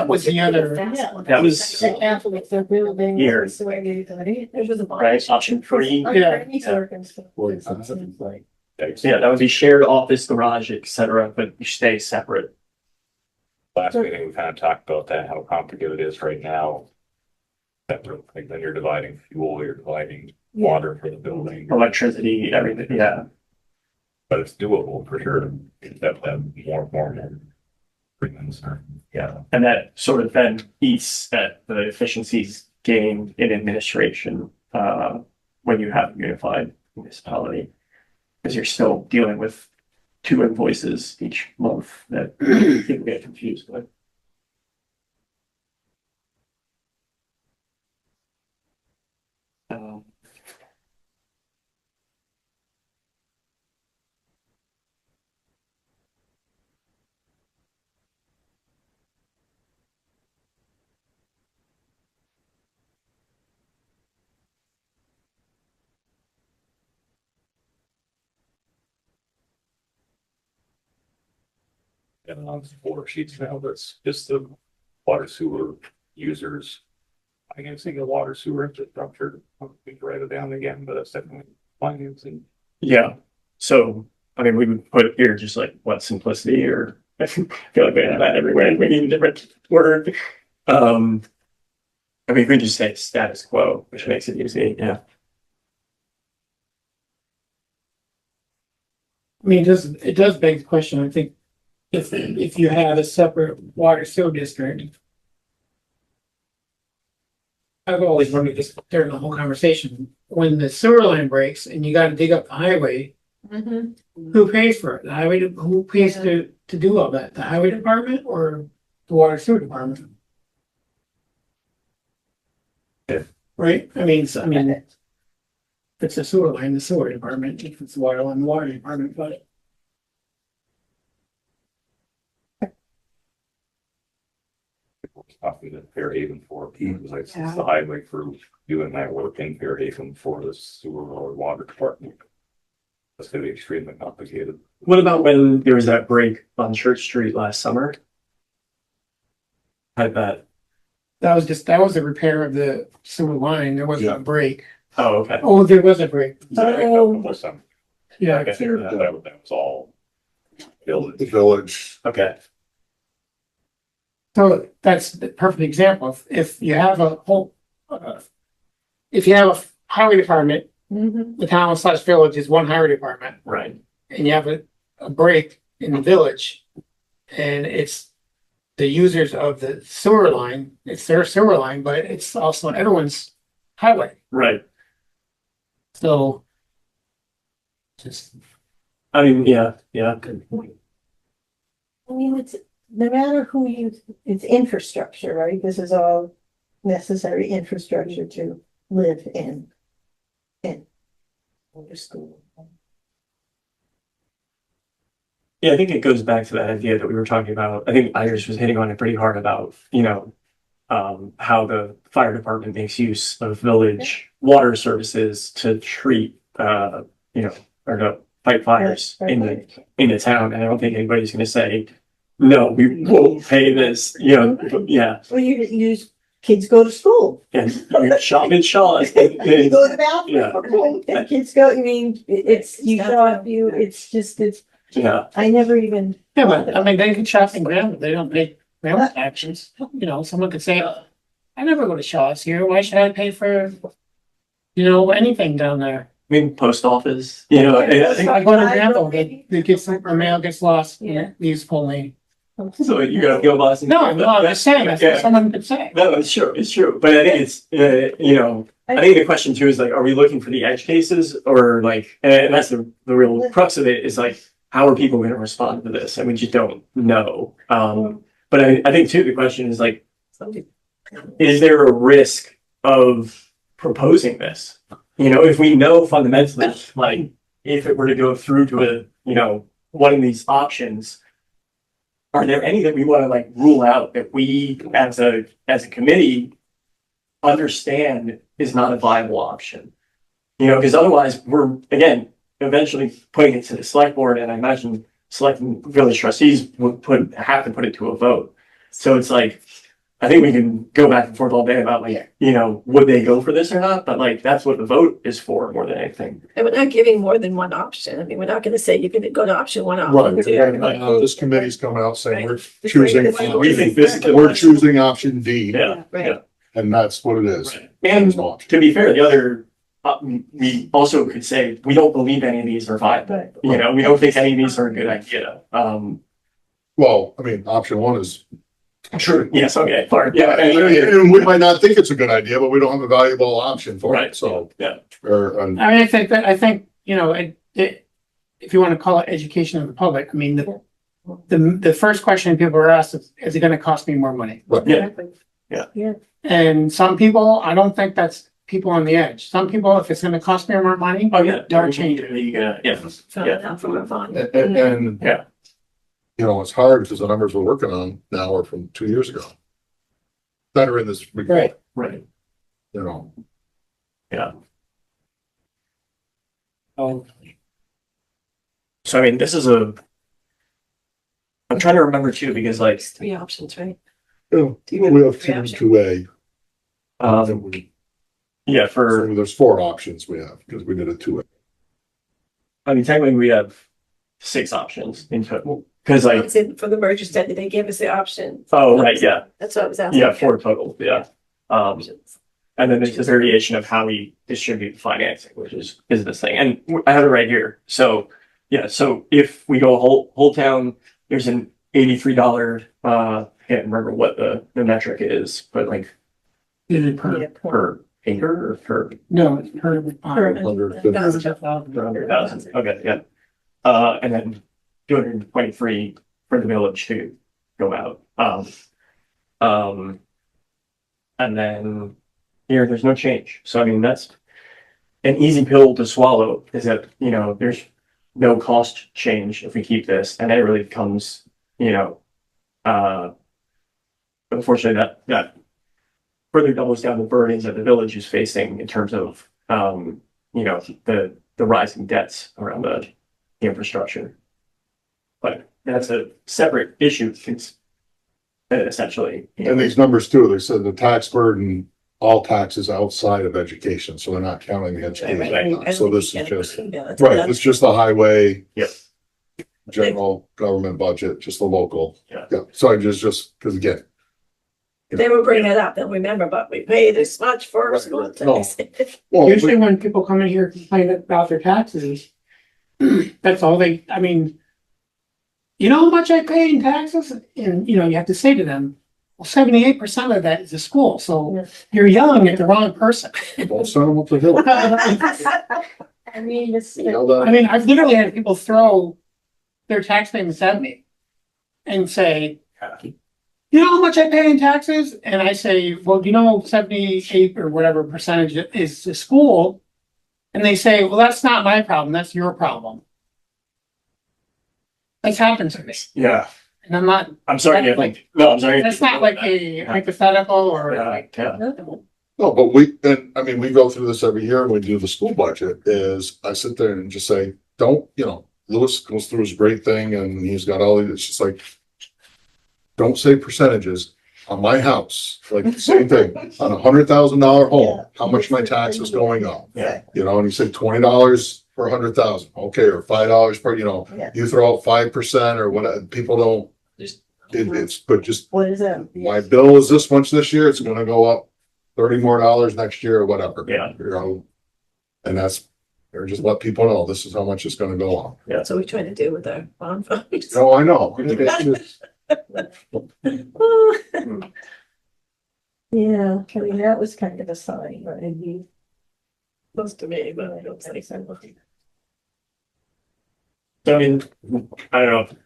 was the other, Yeah. that was The Catholics are building. Here. There's a bond. right. Option 3. Yeah. Any circumstance. Boy, It's like, Yeah, that would be shared office, garage, et cetera, but you stay separate. Last meeting, we kind of talked about that, how complicated it is right now. That, like, then you're dividing fuel, you're dividing water for the building, Electricity, everything, yeah. but it's doable for sure. That more formal agreements are. Yeah, and that sort of then eats at the efficiencies gained in administration, when you have a unified municipality. Because you're still dealing with 2 invoices each month that people get confused with. Um, And on 4 sheets now, that's just the water sewer users. I can see the water sewer infrastructure, we can write it down again, but that's definitely financing. Yeah, so, I mean, we would put it here just like what simplicity or I feel like we have that everywhere and we need a different word. I mean, we could just say status quo, which makes it easy, yeah. I mean, it does beg the question, I think, if you have a separate water sewer district. I've always wondered this during the whole conversation, when the sewer line breaks and you gotta dig up the highway, who pays for it? The highway, who pays to do all that? The highway department or the water sewer department? Yeah. Right? I mean, if it's a sewer line, the sewer department, if it's water line, the water department, but. Talking to Fairhaven for because it's the highway crew doing that work in Fairhaven for the sewer or water department. That's gonna be extremely complicated. What about when there was that break on Church Street last summer? How did that? That was a repair of the sewer line. There wasn't a break. Oh, okay. Oh, there was a break. Yeah. I guess that was all village. The village, Okay. So that's the perfect example. If you have a whole, if you have a highway department, the town slash village is one highway department, Right. and you have a break in the village, and it's the users of the sewer line, it's their sewer line, but it's also everyone's highway. Right. So just, I mean, yeah. Good point. I mean, it's, no matter who you, it's infrastructure, right? This is all necessary infrastructure to live in. Understand. Yeah, I think it goes back to that idea that we were talking about. I think Iris was hitting on it pretty hard about, how the fire department makes use of village water services to treat, or to fight fires in the town. And I don't think anybody's going to say, no, we won't pay this, yeah. Well, you kids go to school. And shop in Shaw's. You go to the bathroom, Yeah. and kids go, I mean, it's, you shop, it's, Yeah. I never even. yeah, but I mean, they can shop in Grandma, they don't pay Grandma taxes. Someone could say, I never go to Shaw's here, why should I pay for, anything down there? I mean, post office, I think, I go to Grandma, the mail gets lost, Yeah. leaves Poultney. so you gotta go boss. No, I'm just saying, that's what someone could say. No, it's true. But I think it's, I think the question too is like, are we looking for the edge cases or like, and that's the real crux of it is like, how are people going to respond to this? And we just don't know. But I think too, the question is like, is there a risk of proposing this? If we know fundamentally, like if it were to go through to one of these options, are there any that we want to like rule out that we as a committee understand is not a viable option? Because otherwise we're again eventually putting it to the select board, and I imagine selecting village trustees would have to put it to a vote. So it's like I think we can go back and forth all day about like, would they go for this or not? But like, that's what the vote is for more than anything. And we're not giving more than one option. I mean, we're not gonna say you're gonna go to option one, Right, option two. this committee's coming out saying we're Right. choosing, We think this is the we're one. choosing option D, Yeah, Right. yeah. and that's what it is. Right. And to be fair, the other, we also could say, we don't believe any of these are viable. Right. We don't think any of these are a good idea. Well, I mean, option one is true. Yes, okay, fine, yeah. And we might not think it's a good idea, but we don't have a valuable option for Right, it, so. yeah. I mean, I think, if you want to call it education of the public, I mean, the first question people are asked is it gonna cost me more money? Yeah. And some people, I don't think that's people on the edge. Some people, if it's gonna cost me more money, Oh, yeah. they're changing. Found it out from our phone. And, Yeah. it's hard because the numbers we're working on now are from 2 years ago. That are in this report, Right. Yeah. So I mean, this is I'm trying to remember too, because like, It's 3 options, right? We have two A. yeah, for, So there's 4 options we have, because we did a 2A. I mean, technically we have 6 options in total. Cause like, It's in for the merger study, they gave us the option. oh, right, yeah, That's what I was asking. yeah, 4 total, yeah. Options. And then there's a variation of how we distribute financing, which is this thing. And I have it right here. So, yeah, so if we go whole town, there's an $83, I can't remember what the metric is, but like Is it per, per acre or per no, it's per. 100,000. Okay, yeah. And then 223 for the village to go out. And then here, there's no change. So, I mean, that's an easy pill to swallow, is that, there's no cost change if we keep this. And then it really becomes, unfortunately, that further doubles down the burdens that the village is facing in terms of, the rising debts around the infrastructure. But that's a separate issue, essentially. And these numbers too, they said the tax burden, all taxes outside of education, so they're not counting the education. So this is just, right, it's just the highway. Yep. General government budget, just the local. Yeah. So I just, because again. They will bring it up, they'll remember, but we pay this much for Right, school right. No. tax. Well, Usually when people come in here complaining about their taxes, that's all I mean, you know how much I pay in taxes? And, you have to say to them, well, 78% of that is the school, so you're yelling at the wrong person. Don't send them up the hill. I mean, it's, I mean, I've literally had people throw their tax payments at me and say, you know how much I pay in taxes? And I say, well, 78 or whatever percentage is the school. And they say, well, that's not my problem, that's your problem. That's happened to me. Yeah. And I'm not, I'm sorry. I'm sorry. that's not like a hypothetical or like. Yeah. No, but we go through this every year when we do the school budget, is I sit there and just say, don't, Lewis goes through his great thing and he's got all these, it's just like, don't say percentages on my house, like the same thing, on $100,000 home, how much my tax is going up. Yeah. And you say $20 for 100,000, okay, or $5 per, Yeah. you throw out 5% or what, people don't. But just, what is that? my bill is this much this year, it's gonna go up $30 more next year or whatever. Yeah. And that's, or just let people know this is how much it's gonna go on. That's what we're trying to do with our bond funds. No, I know. It's just- Yeah, I mean, that was kind of a sign, right? Close to me, but I don't think so. So I mean, I don't know.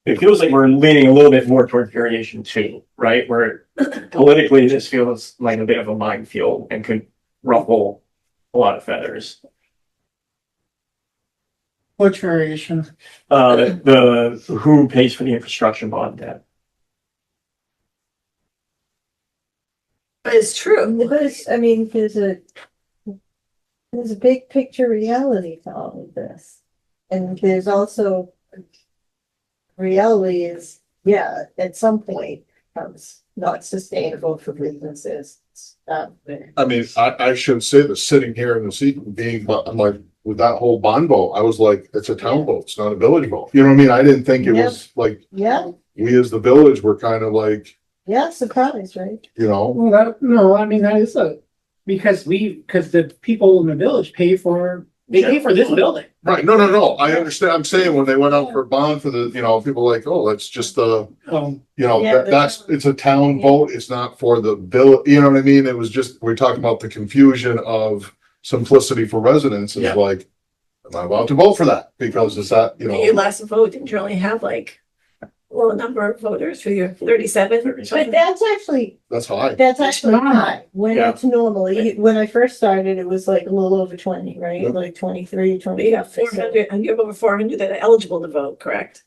It feels like we're leaning a little bit more toward variation 2, right? Where politically this feels like a bit of a minefield and could ruffle a lot of feathers. Which variation? The who pays for the infrastructure bond debt. But it's true. Because, I mean, there's a big picture reality to all of this. And there's also reality is, yeah, at some point, becomes not sustainable for businesses. I mean, I should say that sitting here in the seat and being, but I'm like, with that whole bond vote, I was like, it's a town vote, it's not a village vote. You know what I mean? I didn't think it was like, Yeah, we as the village were kind of like, yeah, surprise, right? you know, Well, no, I mean, that is because the people in the village pay for this building. right, no, I understand. I'm saying when they went out for bond for the, you know, people like, oh, that's just the, you know, Yeah, that's, it's a town Yeah. vote, it's not for the bill, you know what I mean? It was just, we're talking about the confusion of simplicity for residents, Yeah. is like, am I allowed to vote for that? Because is that, you Your know, last vote, didn't you only have like, well, a number of voters for your 37? But that's actually that's high. high, when Yeah. it's normally, when I first started, it was like a little over 20, right? Yep. Like 23, But 20. you have 400, and you have over 400 that are eligible to vote, correct?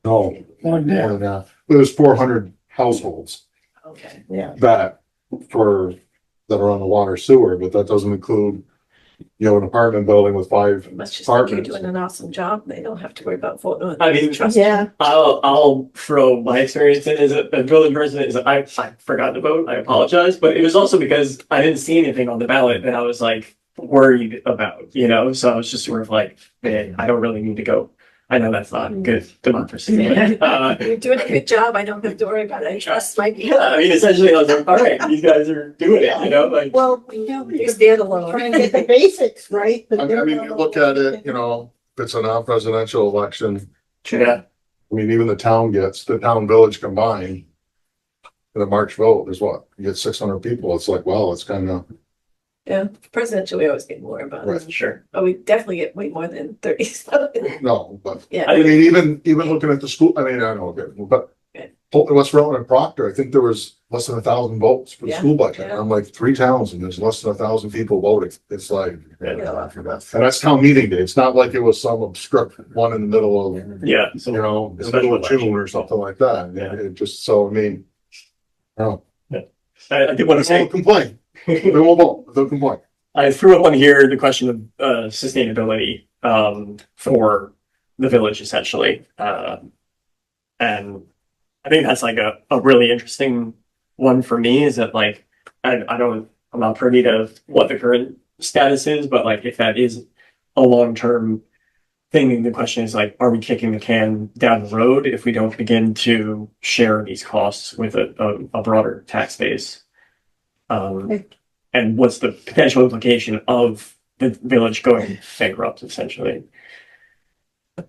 No, more Yeah. than that. There's 400 households Okay. Yeah, that that are on the water sewer, but that doesn't include, you know, an apartment building with 5 Must just think you're apartments. doing an awesome job. They don't have to worry about voting. I mean, Trust yeah, I'll throw my experience in as a village resident. Is I forgot to vote. I apologize, but it was also because I didn't see anything on the ballot that I was like worried about, you know. So I was just sort of like, man, I don't really need to go. I know that's not good democracy. But, You're doing a good job. I don't have to worry about it. I trust my yeah, I mean, essentially, I was like, all right, these guys are doing it, you know, like. well, we do. You stand alone. Try and get the basics right. but I mean, you look at it, you know, if it's a non-presidential election, Yeah. I mean, even the town village combined, in a March vote, there's what, you get 600 people. It's like, well, it's kind of, Yeah, presidential, we always get more about it. right. Sure. Oh, we definitely get way more than 37. No, but Yeah. I mean, even looking at the school, I mean, I know, okay, but what's Rutland and Proctor, I think there was less than 1,000 votes for the Yeah, school budget. yeah. I'm like, 3 towns and there's less than 1,000 people voting. It's like, Yeah. and that's town meeting day. It's not like it was some obstruct one in the middle of, Yeah. you know, in the Special middle of election. June or something like that. Yeah. It just, so, I mean, no, I did want to they won't say, complain. They won't vote, they'll complain. I threw up on here the question of sustainability for the village essentially. And I think that's like a really interesting one for me, is that like I'm not privy to what the current status is, but like if that is a long-term thing, the question is like, are we kicking the can down the road if we don't begin to share these costs with a broader tax base? And what's the potential implication of the village going bankrupt, essentially?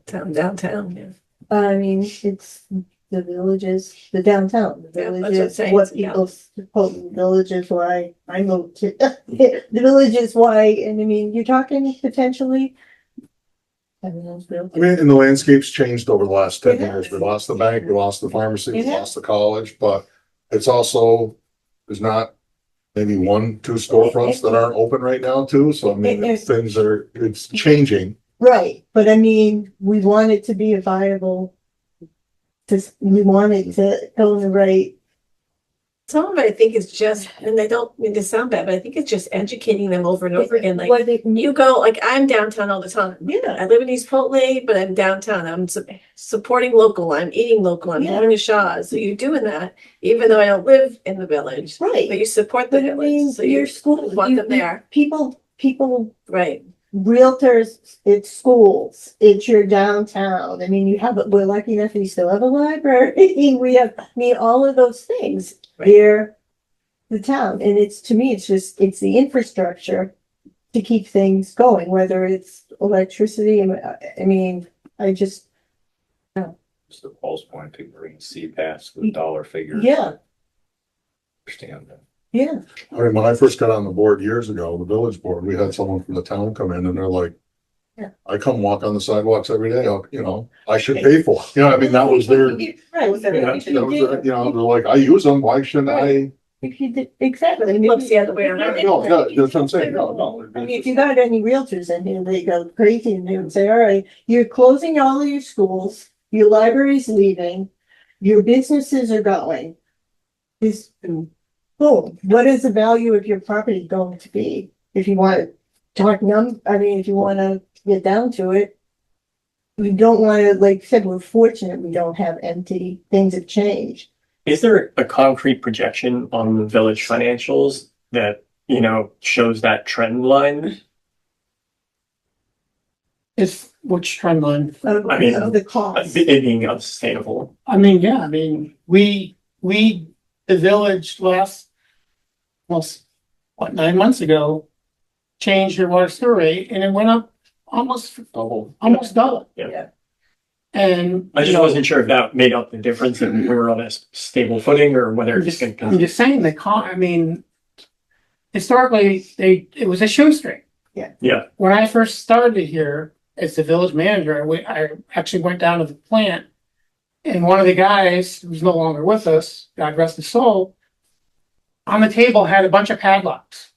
Downtown, yeah. I mean, it's the villages, the downtown, the Yeah, that's what I'm villages, saying, what yeah. people support, the villages why I moved to, the villages why, and I mean, you're talking potentially. I don't know, Bill. I mean, and the landscape's changed over the last 10 It years. has. We lost the bank, we lost the pharmacy, we It has. lost the college, but it's also, there's not maybe 1, 2 storefronts that aren't open right now too. So I mean, it's changing. Right, but I mean, we want it to be a viable, we want it to go in the right. Some of it I think is just, and I don't mean to sound bad, but I think it's just educating them over and over again. Like, What they- you go, like, I'm downtown all the time. Yeah, I live in East Poultney, but I'm downtown. I'm supporting local. I'm eating local. I'm Yeah. going to Shaw's. So you're doing that, even though I don't live in the village. But right, you support the but I mean, village. So your you school, want them there. people, Right. realtors, it's schools, it's your downtown. I mean, we're lucky enough we still have a library. We have, I mean, all of those things. Right. They're the town. And to me, it's the infrastructure to keep things going, whether it's electricity. I mean, I just, Just the Paul's point to bring CPAS with dollar figures. yeah, Understand that. yeah. I mean, when I first got on the board years ago, the village board, we had someone from the town come in and they're like, Yeah. I come walk on the sidewalks every day, you know, I should pay for it. You know, I mean, that was their, Right. that was their- you know, they're like, I use them, why shouldn't I? If you did, exactly. It looks the other way around. No, yeah, that's what I'm saying, no. I mean, if you got any realtors in here, they go crazy and they would say, all right, you're closing all of your schools, your library's leaving, your businesses are going. This, boom, what is the value of your property going to be? If you want to talk if you want to get down to it. We don't want to, like I said, we're fortunate we don't have empty, things have changed. Is there a concrete projection on the village financials that, shows that trend line? It's which trend line? I mean, Of the cost. It being unsustainable. I mean, yeah, I mean, the village last, almost, 9 months ago, changed their water sewer rate and it went up almost double. Yeah. And, I just wasn't sure if that made up the difference and we were on a stable footing or whether I'm it's just, going to. I'm just saying I mean, historically, it was a shoestring. Yeah. When I first started here as the village manager, I actually went down to the plant and one of the guys who's no longer with us, God rest his soul, on the table had a bunch of padlocks.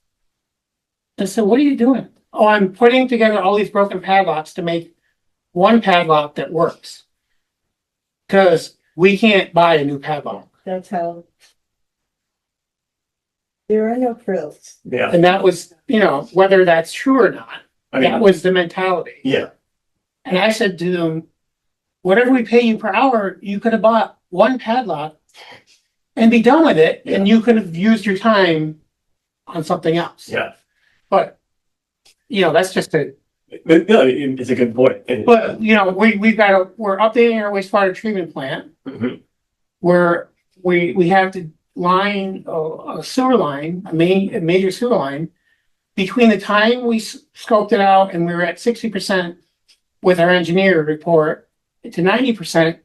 I said, what are you doing? Oh, I'm putting together all these broken padlocks to make one padlock that works. Because we can't buy a new padlock. That's how. There are no frills. Yeah. And that was, whether that's true or not, I that mean, was the mentality. yeah. And I said to them, whatever we pay you per hour, you could have bought one padlock and be done with it, and you could have used your time on something else. Yeah. But, that's just a, No, it's a good point. but, we're updating our wastewater treatment plant Mhm. where we have to line a sewer line, a major sewer line. Between the time we scoped it out and we were at 60% with our engineer report to 90%,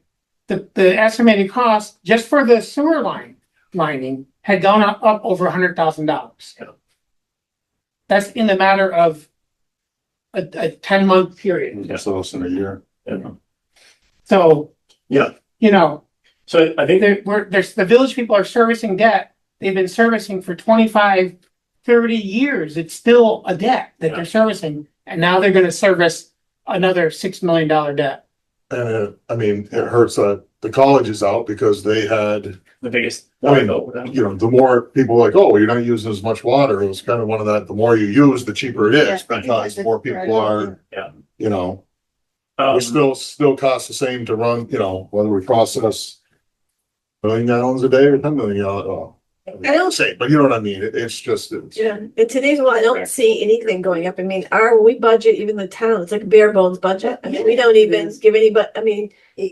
the estimated cost just for the sewer lining had gone up over $100,000. Yeah. That's in the matter of a 10-month period. Just less than a year. Yeah. So, Yeah. So I think the village people are servicing debt. They've been servicing for 25, 30 years. It's still a debt that they're servicing. And now they're going to service another $6 million debt. And it hurts that the college is out because they had, the biggest. the more people are like, oh, you're not using as much water. It was kind of one of that, the more you use, the cheaper it is because the more people are, Yeah. it still costs the same to run, whether we process 1 million gallons a day or 10 million gallons. I don't say, but you know what I mean? It's just, Yeah, in today's world, I don't see anything going up. I mean, we budget, even the town, it's like a bare bones budget. I mean, we don't even give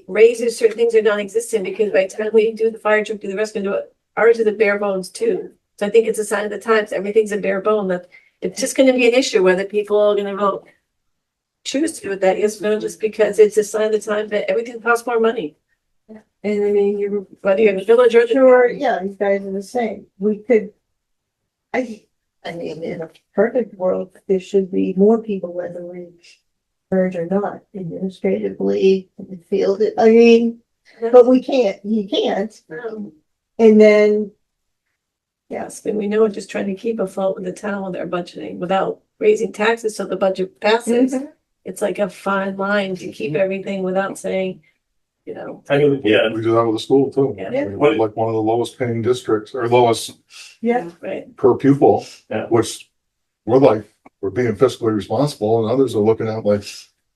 raises, certain things are non-existent because by the time we do the fire truck, do the rest, can do it. Ours is a bare bones too. So I think it's a sign of the times. Everything's a bare bone that it's just gonna be an issue whether people are gonna vote. Choose to do it that, yes, no, just because it's a sign of the time that everything costs more money. And I mean, whether you're in the village or sure, yeah, you guys are the same. We could. I mean, in a perfect world, there should be more people whether we merge or not administratively in the field. I mean, but we can't. You can't. And then. Yes, but we know we're just trying to keep afloat with the town with our budgeting without raising taxes so the budget passes. It's like a fine line to keep everything without saying. I mean, yeah. we do that with the school too. Yeah. We're like one of the lowest paying districts or lowest Yeah, right. per pupil, Yeah. which we're being fiscally responsible and others are looking at like,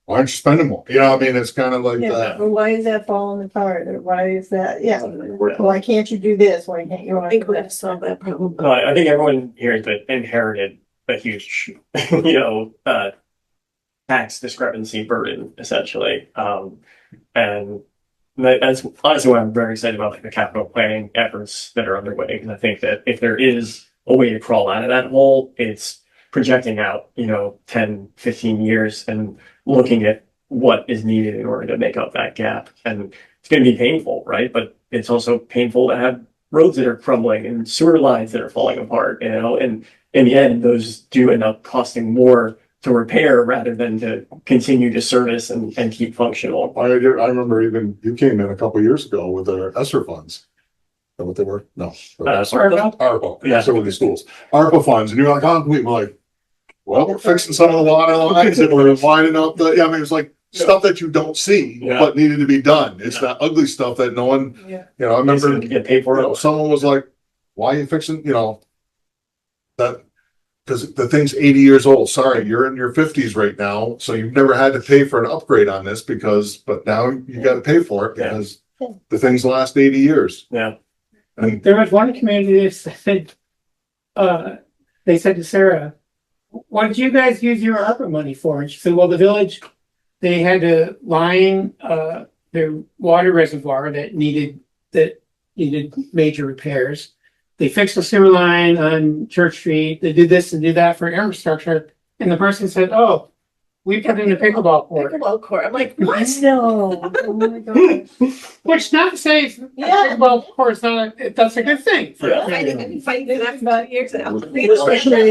why aren't you spending more? It's kind of like Yeah, that. well, why is that falling apart? Or why is that? Yeah. Why can't you do this? Why can't you? I think we have to solve that problem. No, I think everyone here inherited a huge, tax discrepancy burden essentially. And that's honestly why I'm very excited about the capital planning efforts that are underway. Because I think that if there is a way to crawl out of that hole, it's projecting out, 10, 15 years and looking at what is needed in order to make up that gap. And it's going to be painful, right? But it's also painful to have roads that are crumbling and sewer lines that are falling apart, and in the end, those do end up costing more to repair rather than to continue to service and keep functional. I remember even you came in a couple of years ago with the ESSER funds. Is that what they were? No. ARPA. Yeah. So with the schools, ARPA funds, and you're like, oh, we're like, well, we're fixing some of the water lines and we're lining up it was like stuff that you don't see, but needed to be done. It's that ugly stuff that no one, I remember Get paid for it. someone was like, why are you fixing, that, because the thing's 80 years old. Sorry, you're in your 50s right now, so you've never had to pay for an upgrade on this but now you got to pay for it because the things last 80 years. Yeah. There was one community that said, they said to Sarah, what did you guys use your ARPA money for? And she said, well, the village, they had to line, their water reservoir that needed major repairs. They fixed the sewer line on Church Street. They did this and did that for infrastructure. And the person said, oh, we put in a pickleball court. Pickleball court. I'm like, what? No, oh my God. Which not to say, Yeah. pickleball court is not, that's a good thing. Yeah. I didn't fight that for 2 years now. Especially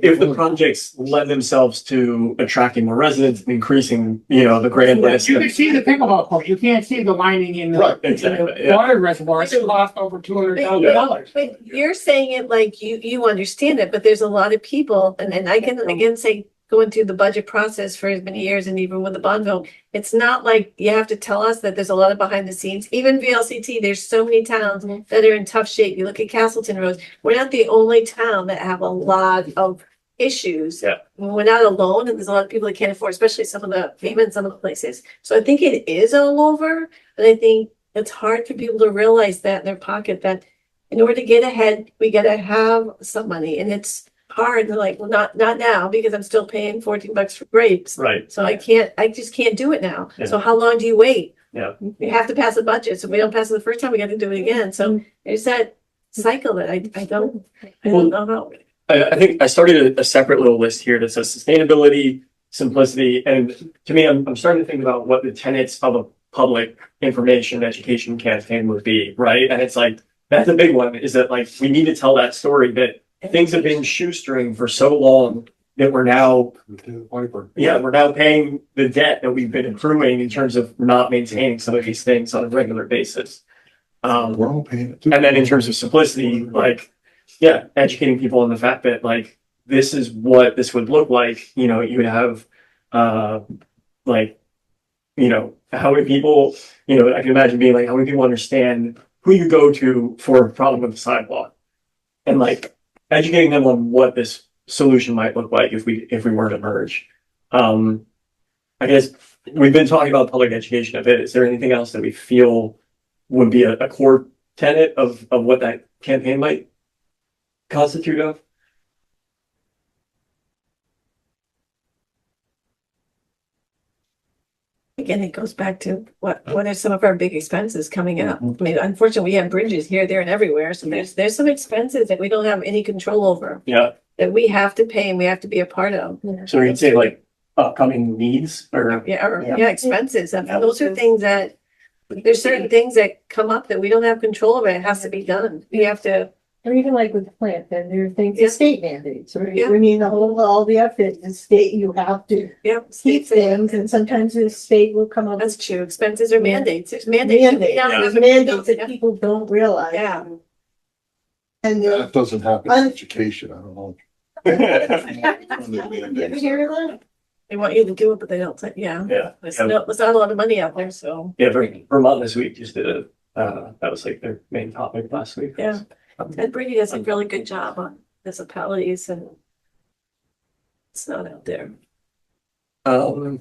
if the projects lend themselves to attracting more residents and increasing, the grand list. You can see the pickleball court. You can't see the lining in the, Right, exactly, the yeah. water reservoir. It's cost over $200,000. But you're saying it like you understand it, but there's a lot of people, and I can again say, going through the budget process for as many years and even with the bond vote, it's not like you have to tell us that there's a lot of behind the scenes. Even VLCT, there's so many towns that are in tough shape. You look at Castleton Road, we're not the only town that have a lot of issues. Yeah. We're not alone, and there's a lot of people that can't afford, especially some of the payments, some of the places. So I think it is all over, but I think it's hard for people to realize that in their pocket, that in order to get ahead, we gotta have some money, and it's hard. They're like, well, not now, because I'm still paying $14 for grapes. Right. So I just can't do it now. Yeah. So how long do you wait? Yeah. We have to pass a budget. So if we don't pass it the first time, we got to do it again. So there's that cycle that I don't know how. I think I started a separate little list here that says sustainability, simplicity, and to me, I'm starting to think about what the tenets of a public information education campaign would be, right? And it's like, that's a big one, is that like, we need to tell that story that things have been shoestring for so long that we're now paying the debt that we've been accruing in terms of not maintaining some of these things on a regular basis. We're all paying it too. And then in terms of simplicity, like, yeah, educating people on the fact that like, this is what this would look like. You would have, how many people, I can imagine being like, how many people understand who you go to for a problem with the sidewalk, and like educating them on what this solution might look like if we were to merge. I guess we've been talking about public education a bit. Is there anything else that we feel would be a core tenet of what that campaign might constitute of? Again, it goes back to what are some of our big expenses coming up? I mean, unfortunately, we have bridges here, there, and everywhere. So there's some expenses that we don't have any control over, Yeah. that we have to pay and we have to be a part of. So we can say like upcoming needs or Expenses. And those are things that, there's certain things that come up that we don't have control over. It has to be done. We have to, Or even like with the plant, then there are things, Yeah. the state mandates, right? Yeah. I mean, all the effort, the state, you have to keep things, and sometimes the state will come up That's with true. Expenses or mandates. There's mandates. there's mandates that people don't realize. Yeah. And That doesn't happen in education, I don't know. you ever hear of that? They want you to do it, but they don't. Yeah. Yeah. There's not a lot of money out there. So Yeah, Vermont this week just did that was like their main topic last week. Yeah. Ted Brady does a really good job on municipalities, and it's not out there. Going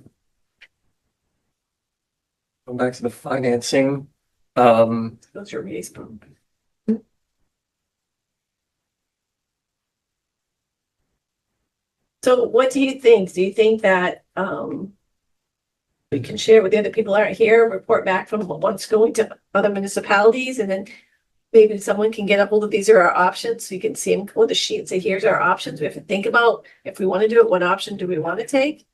back to the financing, Those are raised from. So what do you think? Do you think that we can share with the other people who aren't here, report back from what's going to other municipalities, and then maybe someone can get a hold of these are our options, so you can see them with a sheet and say, here's our options. We have to think about if we want to do it, what option do we want to take?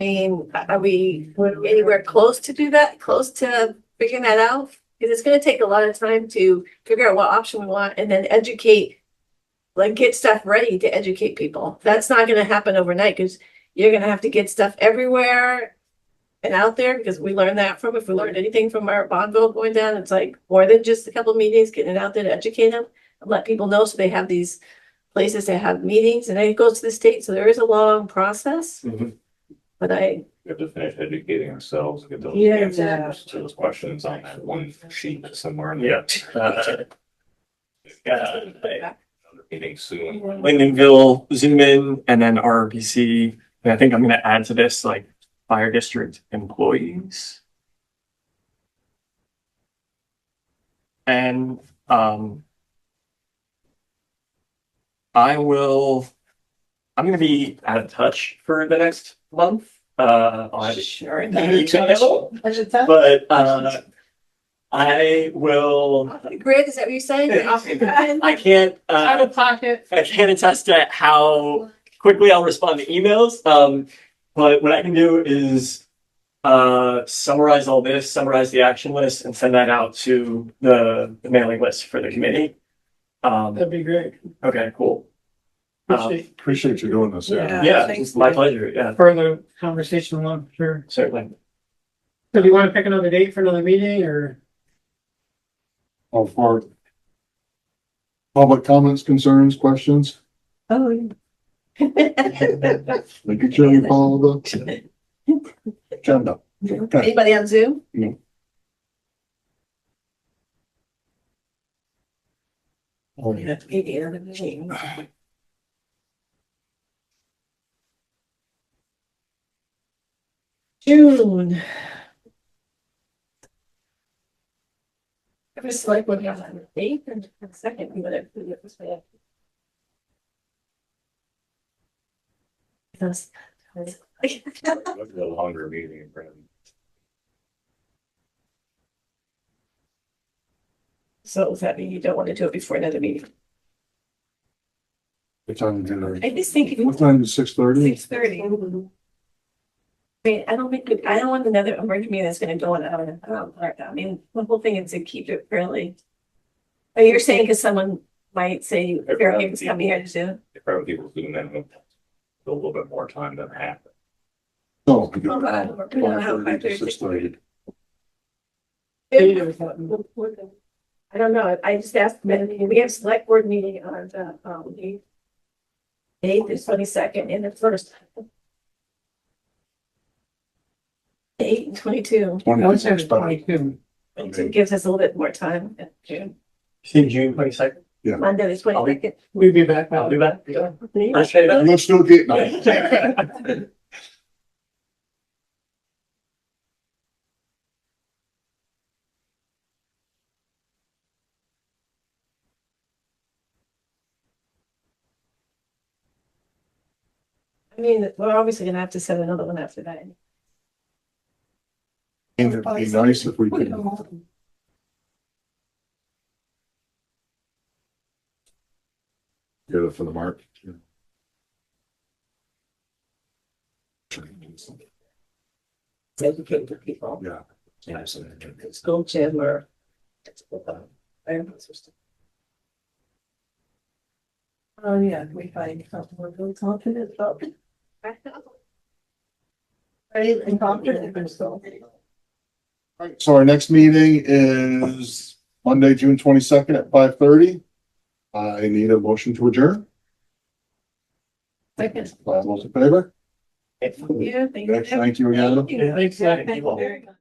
I mean, are we anywhere close to do that, close to figuring that out? Because it's going to take a lot of time to figure out what option we want and then educate, like get stuff ready to educate people. That's not going to happen overnight, because you're going to have to get stuff everywhere and out there, because we learned that from, if we learned anything from our bond vote going down, it's like more than just a couple of meetings, getting it out there to educate them and let people know, so they have these places to have meetings, and then it goes to the state. So there is a long process, Mhm. but We have to finish educating ourselves, get those Yeah. answers to those questions on that one sheet somewhere. in yeah. there. Another meeting soon. Lindenville, zoom in, and then RRPC. And I think I'm gonna add to this like fire district employees. And I'm gonna be out of touch for the next month. I'll have Sure. email, Was it tough? but, I will, Grid, is that what you're saying? I can't, Out of pocket. I can't attest to how quickly I'll respond to emails. But what I can do is summarize all this, summarize the action list, and send that out to the mailing list for the committee. That'd be great. Okay, cool. Appreciate you doing this, yeah. Yeah, thanks. it's my pleasure. Yeah, Further conversation along, sure. certainly. So do you want to pick another date for another meeting or? Oh, for public comments, concerns, questions, Oh, yeah. making sure you follow the agenda. Okay. Anybody on Zoom? Oh, June. It was like what on the 8th and 2nd, but it was bad. Those- That'd be a longer meeting, Brandon. So does that mean you don't want to do it before another meeting? What time is I it? just think What time is 6:30? 6:30. I mean, I don't want another emergency meeting that's gonna go on. I mean, the whole thing is to keep it fairly. Oh, you're saying because someone might say fair game's coming here to do. If other people do, then we'll a little bit more time than half. No. Oh, God. 5:30 to 6:30. I don't know. I just asked, we have select board meeting on the 8th, the 22nd, and the 1st. 8 and 22. 26 better. It gives us a little bit more time in June. See June 22nd. Monday, the 22nd. We'll be back. I'll do that. Yeah. Appreciate it. Let's do a date night. I mean, we're obviously gonna have to set another one after that. And it'd be nice if we could. Get it for the mark. Educate the people. Yeah. School gym or. Oh, yeah, we find something we're really confident about. Right, and confident, so. So our next meeting is Monday, June 22nd at 5:30. I need a motion to adjourn. Second. All those in favor? Yeah, thank you. Thank you again. Yeah, thanks. Thank you very much.